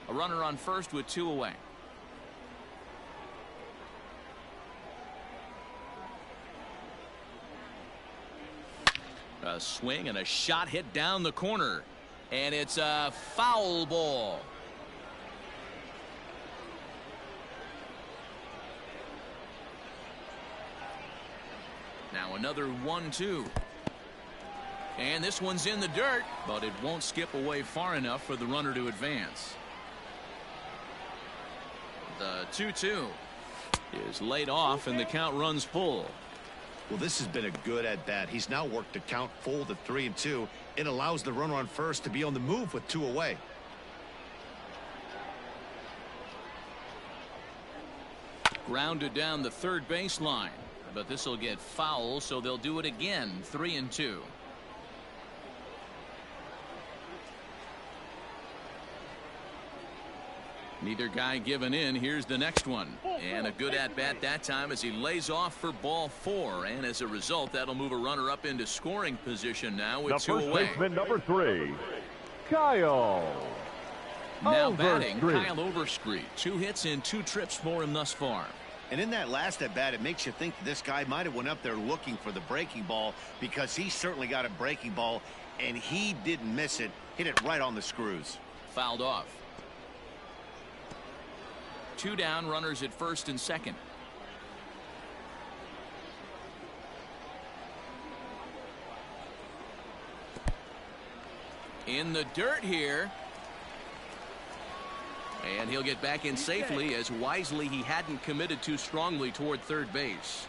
A runner on first with 2 away. A swing and a shot hit down the corner. And it's a foul ball. Now another 1-2. And this one's in the dirt, but it won't skip away far enough for the runner to advance. The 2-2 is laid off, and the count runs full. Well, this has been a good at-bat. He's now worked the count full to 3-2. It allows the runner on first to be on the move with 2 away. Grounded down the third baseline, but this will get foul, so they'll do it again. 3-2. Neither guy giving in. Here's the next one. And a good at-bat that time as he lays off for ball 4. And as a result, that'll move a runner up into scoring position now with 2 away. The first baseman, number 3, Kyle Now batting, Overstreet. Kyle Overstreet. 2 hits and 2 trips for him thus far. And in that last at-bat, it makes you think that this guy might have went up there looking for the breaking ball, because he certainly got a breaking ball, and he didn't miss it. Hit it right on the screws. Fouled off. 2 down, runners at first and second. In the dirt here. And he'll get back in safely, as wisely he hadn't committed too strongly toward third base.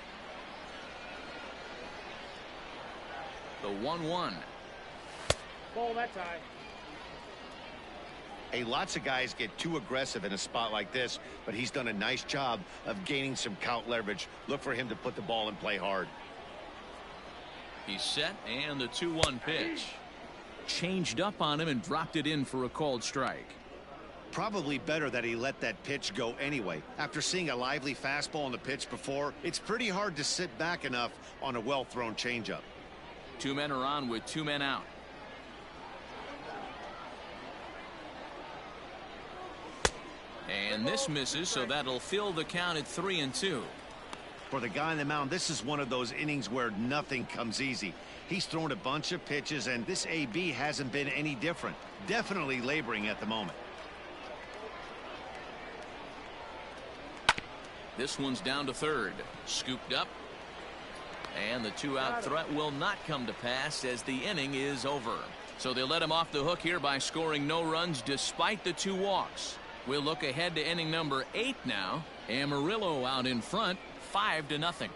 The 1-1. Ball that time. Hey, lots of guys get too aggressive in a spot like this, but he's done a nice job of gaining some count leverage. Look for him to put the ball and play hard. He's set, and the 2-1 pitch. Changed up on him and dropped it in for a called strike. Probably better that he let that pitch go anyway. After seeing a lively fastball on the pitch before, it's pretty hard to sit back enough on a well-thrown changeup. 2 men are on with 2 men out. And this misses, so that'll fill the count at 3-2. For the guy on the mound, this is one of those innings where nothing comes easy. He's thrown a bunch of pitches, and this AB hasn't been any different. Definitely laboring at the moment. This one's down to third. Scooped up. And the 2-out threat will not come to pass as the inning is over. So they let him off the hook here by scoring no runs despite the 2 walks. We'll look ahead to inning number 8 now. Amarillo out in front, 5-0.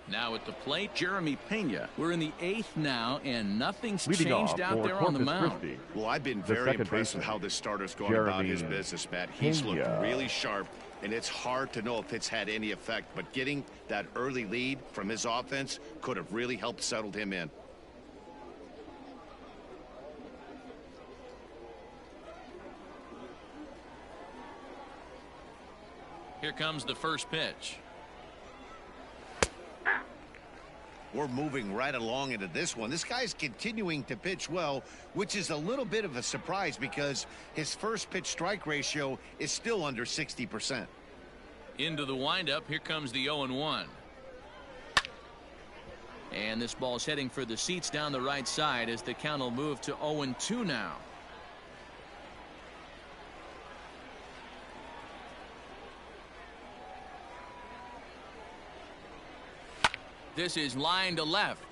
Now at the plate, Jeremy Pena. We're in the 8th now, and nothing's changed out there on the mound. Christi. Well, I've been very impressed with how this starter's going about his business, Matt. He's looked really sharp, and it's hard to know if it's had any effect, but getting that early lead from his offense could have really helped settle him in. Here comes the first pitch. We're moving right along into this one. This guy's continuing to pitch well, which is a little bit of a surprise because his first pitch strike ratio is still under 60%. Into the windup. Here comes the 0-1. And this ball's heading for the seats down the right side as the count will move to 0-2 now. This is line to left.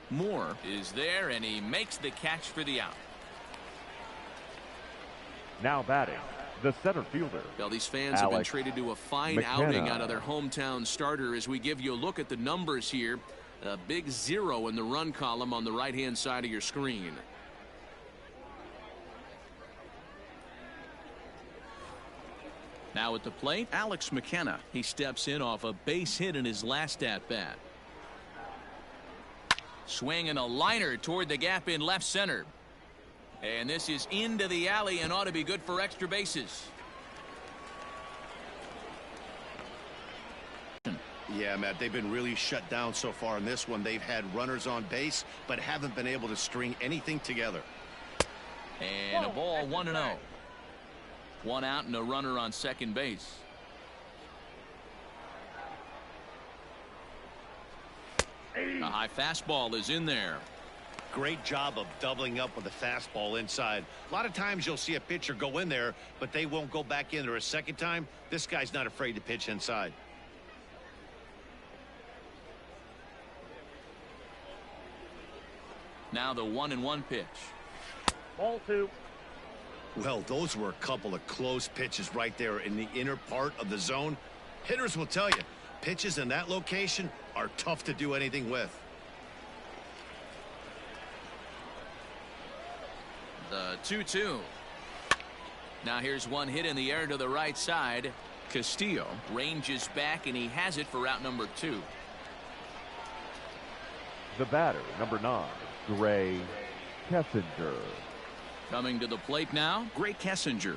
Moore is there, and he makes the catch for the out. Now batting, the center fielder. Well, these fans have been treated to a fine outing out of their hometown starter as we give you a look at the numbers here. A big 0 in the run column on the right-hand side of your screen. Now at the plate, Alex McKenna. He steps in off a base hit in his last at-bat. Swinging a liner toward the gap in left center. And this is into the alley and ought to be good for extra bases. Yeah, Matt, they've been really shut down so far in this one. They've had runners on base, but haven't been able to string anything together. And a ball 1-0. 1 out and a runner on second base. A high fastball is in there. Great job of doubling up with a fastball inside. A lot of times you'll see a pitcher go in there, but they won't go back in there a second time. This guy's not afraid to pitch inside. Now the 1-1 pitch. Ball 2. Well, those were a couple of close pitches right there in the inner part of the zone. Hitters will tell you, pitches in that location are tough to do anything with. The 2-2. Now here's one hit in the air to the right side. Castillo ranges back and he has it for out number 2. The batter, number 9, Gray Kessinger. Coming to the plate now, Gray Kessinger.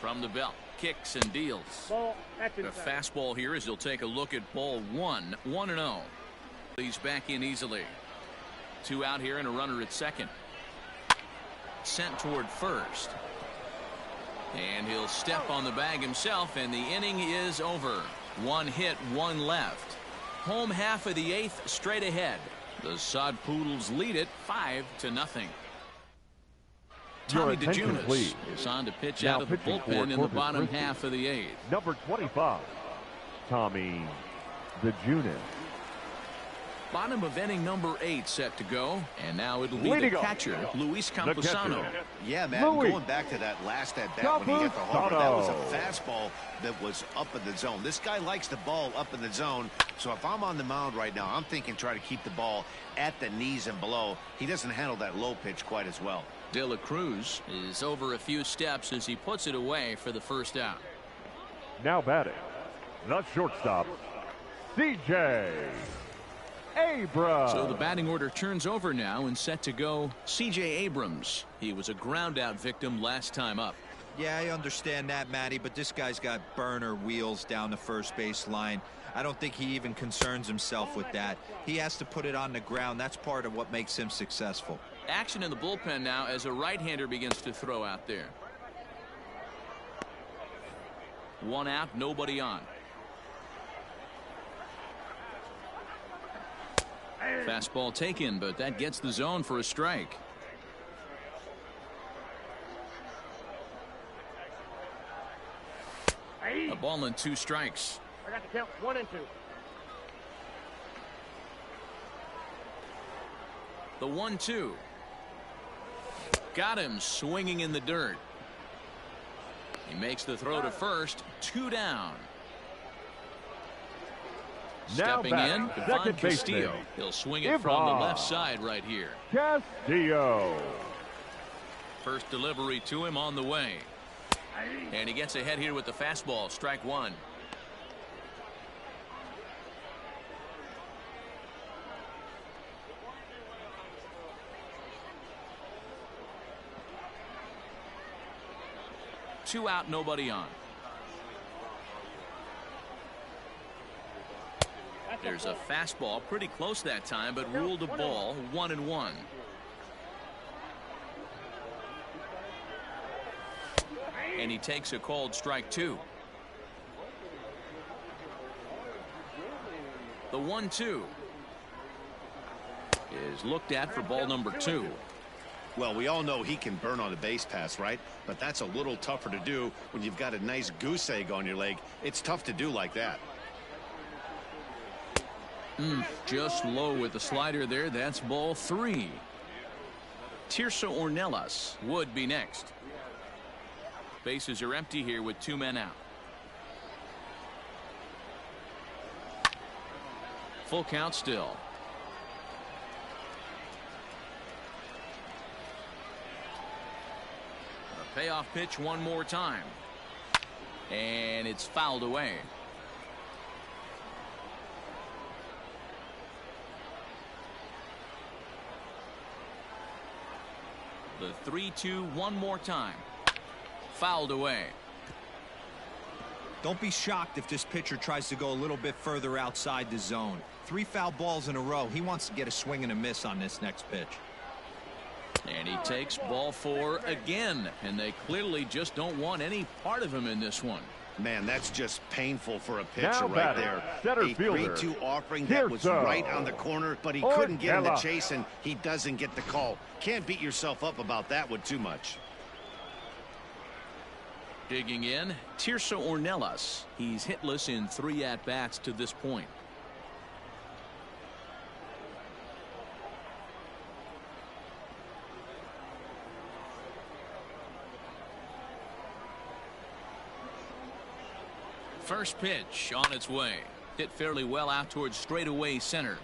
From the belt, kicks and deals. Ball. That's The inside. fastball here as he'll take a look at ball 1. 1-0. He's back in easily. 2 out here and a runner at second. Sent toward first. And he'll step on the bag himself, and the inning is over. 1 hit, 1 left. Home half of the 8th straight ahead. The Sod Poodles lead it 5-0. Tommy attention, DeJunis please. is on to pitch Now out of the pitching for bullpen in the Corpus bottom Christi. half of the 8th. Number 25, Tommy DeJunis. Bottom of inning number 8 set to go. And now it'll be Leading the off, catcher, Luis the catcher. Campusano. Yeah, Matt, Louis. going back to that last at bat when he hit the homer, that was a fastball that was up in the zone. This guy likes the ball up in the zone, so if I'm on the mound right now, I'm thinking try to keep the ball at the knees and below. He doesn't handle that low pitch quite as well. De La Cruz is over a few steps as he puts it away for the first out. Now batting, the shortstop, C.J. Abrams. So the batting order turns over now and set to go C.J. Abrams. He was a ground out victim last time up. Yeah, I understand that, Matty, but this guy's got burner wheels down the first base line. I don't think he even concerns himself with that. He has to put it on the ground. That's part of what makes him successful. Action in the bullpen now as a right-hander begins to throw out there. 1 out, nobody on. Fastball taken, but that gets the zone for a strike. A ball and 2 strikes. I got the count 1 and 2. The 1-2. Got him swinging in the dirt. He makes the throw to first. 2 down. Now Stepping back, in, Devon second Castillo. baseman, He'll swing it from the Ivan left side right here. Castillo. First delivery to him on the way. And he gets ahead here with the fastball. Strike 1. Two out, nobody on. There's a fastball pretty close that time, but ruled a ball. 1-1. And he takes a called strike 2. The 1-2 is looked at for ball number 2. Well, we all know he can burn on a base pass, right? But that's a little tougher to do when you've got a nice goose egg on your leg. It's tough to do like that. Just low with the slider there. That's ball 3. Tirso Ornelas would be next. Bases are empty here with 2 men out. Full count still. A payoff pitch one more time. And it's fouled away. The 3-2 one more time. Fouled away. Don't be shocked if this pitcher tries to go a little bit further outside the zone. 3 foul balls in a row. He wants to get a swing and a miss on this next pitch. And he takes ball 4 again. And they clearly just don't want any part of him in this one. Man, that's just painful for a pitcher Now right batting, there. center A fielder, 3-2 offering that was Tirso. right on the corner, but he couldn't get in the Ornella. chase, and he doesn't get the call. Can't beat yourself up about that one too much. Digging in, Tirso Ornelas. He's hitless in 3 at-bats to this point. First pitch on its way. Hit fairly well out towards straightaway center.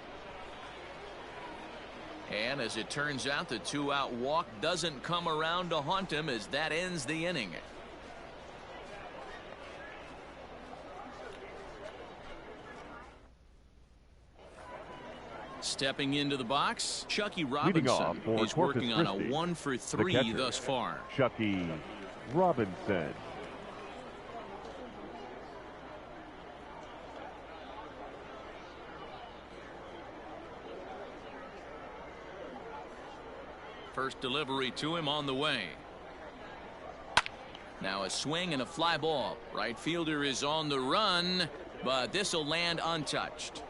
And as it turns out, the 2-out walk doesn't come around to haunt him as that ends the inning. Stepping into the box, Chucky Leading Robinson. off for He's Corpus working on a Christi, 1-for-3 catcher, thus far. Chucky Robinson. First delivery to him on the way. Now a swing and a fly ball. Right fielder is on the run, but this will land untouched.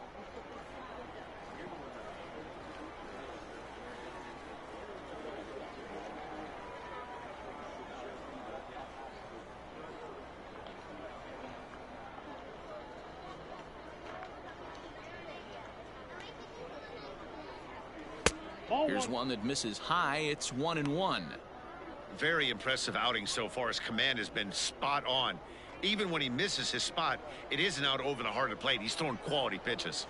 Here's one that misses high. It's 1-1. Very impressive outing so far. His command has been spot on. Even when he misses his spot, it isn't out over the heart of the plate. He's throwing quality pitches.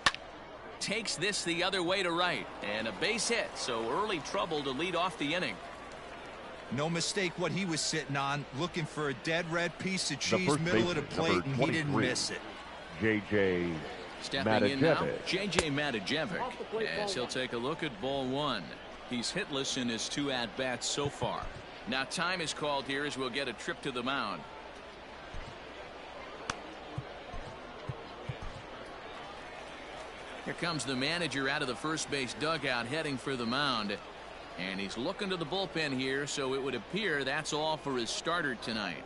Takes this the other way to right. And a base hit, so early trouble to lead off the inning. No mistake what he was sitting on, looking for a dead red piece of cheese, first middle of the baseman, plate, and number he didn't 23. miss it. J.J. Stepping in now, Matajevic. J.J. Matajevic, as he'll take a look at ball 1. He's hitless in his 2 at-bats so far. Now time is called here as we'll get a trip to the mound. Here comes the manager out of the first base dugout heading for the mound. And he's looking to the bullpen here, so it would appear that's all for his starter tonight.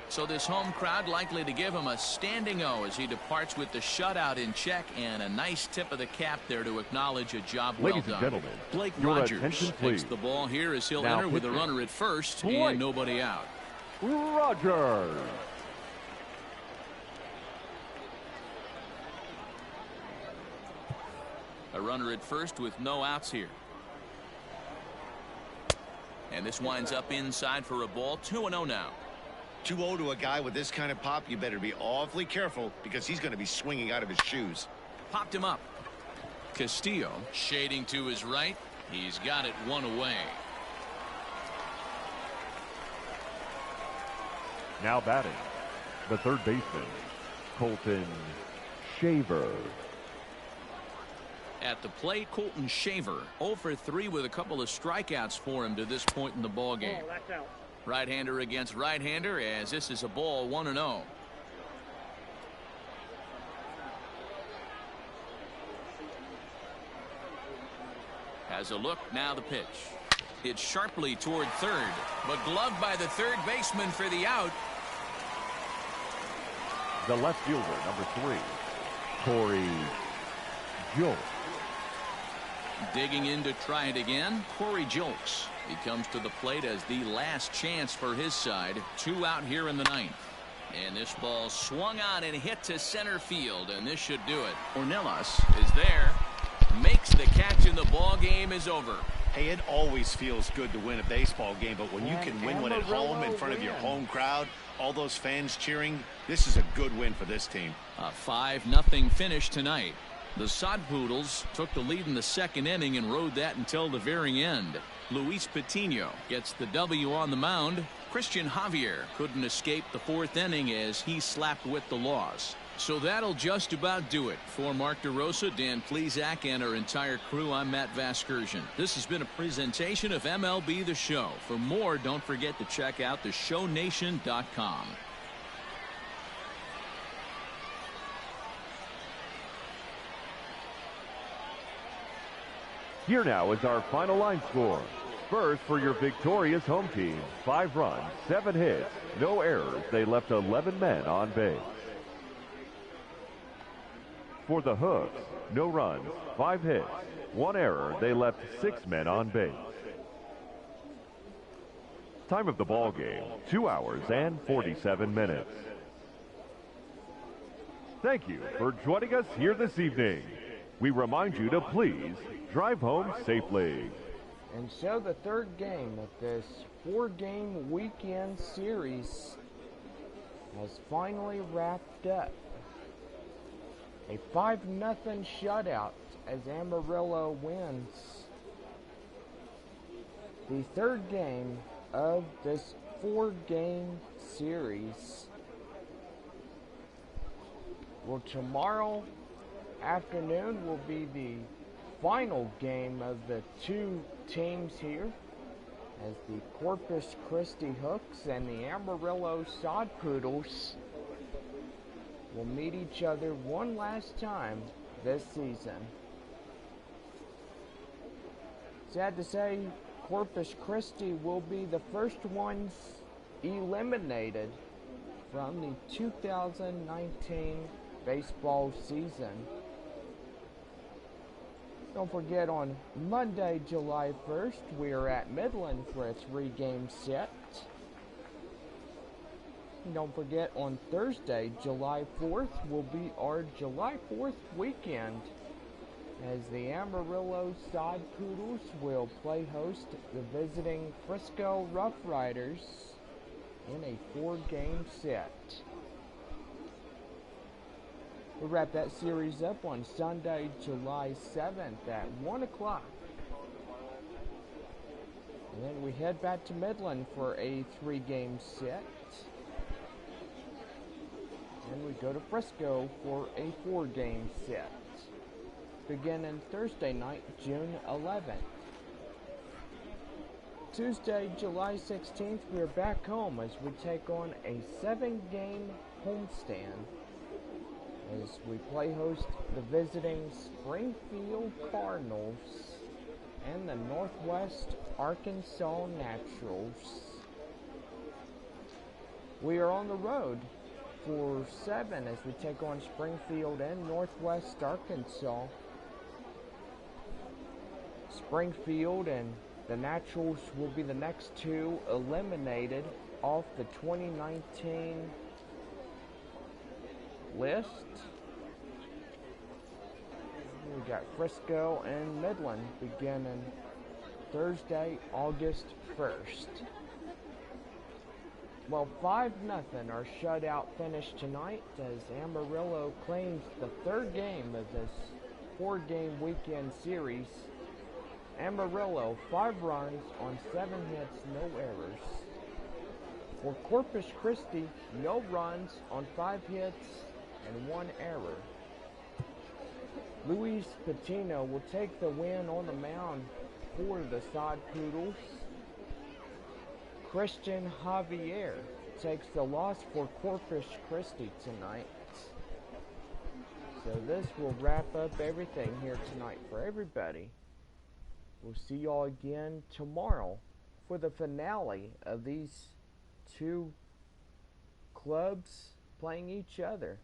So this home crowd likely to give him a standing O as he departs with the shutout in check, and a nice tip of the cap there to acknowledge a job well Ladies and done. gentlemen, Blake your Rogers attention, takes please. the ball here as he'll Now enter with a pitching. runner at first Blake. and nobody out. Rogers. A runner at first with no outs here. And this winds up inside for a ball. 2-0 now. 2-0 to a guy with this kind of pop, you better be awfully careful because he's going to be swinging out of his shoes. Popped him up. Castillo shading to his right. He's got it 1 away. Now batting, the third baseman, Colton Shaver. At the plate, Colton Shaver 0 for 3 with a couple of strikeouts for him to this point in the ball game. Oh, that's out. Right-hander against right-hander, as this is a ball 1-0. Has a look, now the pitch. It's sharply toward third, but gloved by the third baseman for the out. The left fielder, number 3, Corey Jolt. Digging in to try it again, Corey Jolks. He comes to the plate as the last chance for his side. 2 out here in the 9th. And this ball swung on and hit to center field, and this should do it. Ornelas is there, makes the catch, and the ball game is over. Hey, it always feels good to win a baseball game, but when you can win one at home in front of your home crowd, all those fans cheering, this is a good win for this team. A 5-0 finish tonight. The Sod Poodles took the lead in the second inning and rode that until the very end. Luis Patino gets the W on the mound. Christian Javier couldn't escape the 4th inning as he slapped with the loss. So that'll just about do it. For Mark DeRosa, Dan Plezak, and our entire crew, I'm Matt Vasgersian. This has been a presentation of MLB The Show. For more, don't forget to check out theshownation.com. Here now is our final line score. First, for your victorious home team, 5 runs, 7 hits, no errors. They left 11 men on base. For the Hooks, no runs, 5 hits, 1 error. They left 6 men on base. Time of the ball game, 2 hours and 47 minutes. Thank you for joining us here this evening. We remind you to please drive home safely. And so the third game of this 4-game weekend series has finally wrapped up. A 5-0 shutout as Amarillo wins the third game of this 4-game series. Well, tomorrow afternoon will be the final game of the 2 teams here, as the Corpus Christi Hooks and the Amarillo Sod Poodles will meet each other one last time this season. Sad to say, Corpus Christi will be the first ones eliminated from the 2019 baseball season. Don't forget, on Monday, July 1st, we are at Midland for a 3-game set. And don't forget, on Thursday, July 4th, will be our July 4th weekend, as the Amarillo Sod Poodles will play host the visiting Frisco Rough Riders in a 4-game set. We'll wrap that series up on Sunday, July 7th at 1 o'clock. And then we head back to Midland for a 3-game set. And we go to Frisco for a 4-game set, beginning Thursday night, June 11th. Tuesday, July 16th, we're back home as we take on a 7-game homestand, as we play host the visiting Springfield Cardinals and the Northwest Arkansas Naturals. We are on the road for 7 as we take on Springfield and Northwest Arkansas. Springfield and the Naturals will be the next 2 eliminated off the 2019 list. We got Frisco and Midland beginning Thursday, August 1st. Well, 5-0, our shutout finish tonight as Amarillo claims the 3rd game of this 4-game weekend series. Amarillo, 5 runs on 7 hits, no errors. For Corpus Christi, no runs on 5 hits and 1 error. Luis Patino will take the win on the mound for the Sod Poodles. Christian Javier takes the loss for Corpus Christi tonight. So this will wrap up everything here tonight for everybody. We'll see y'all again tomorrow for the finale of these 2 clubs playing each other.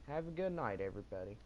Have a good night, everybody.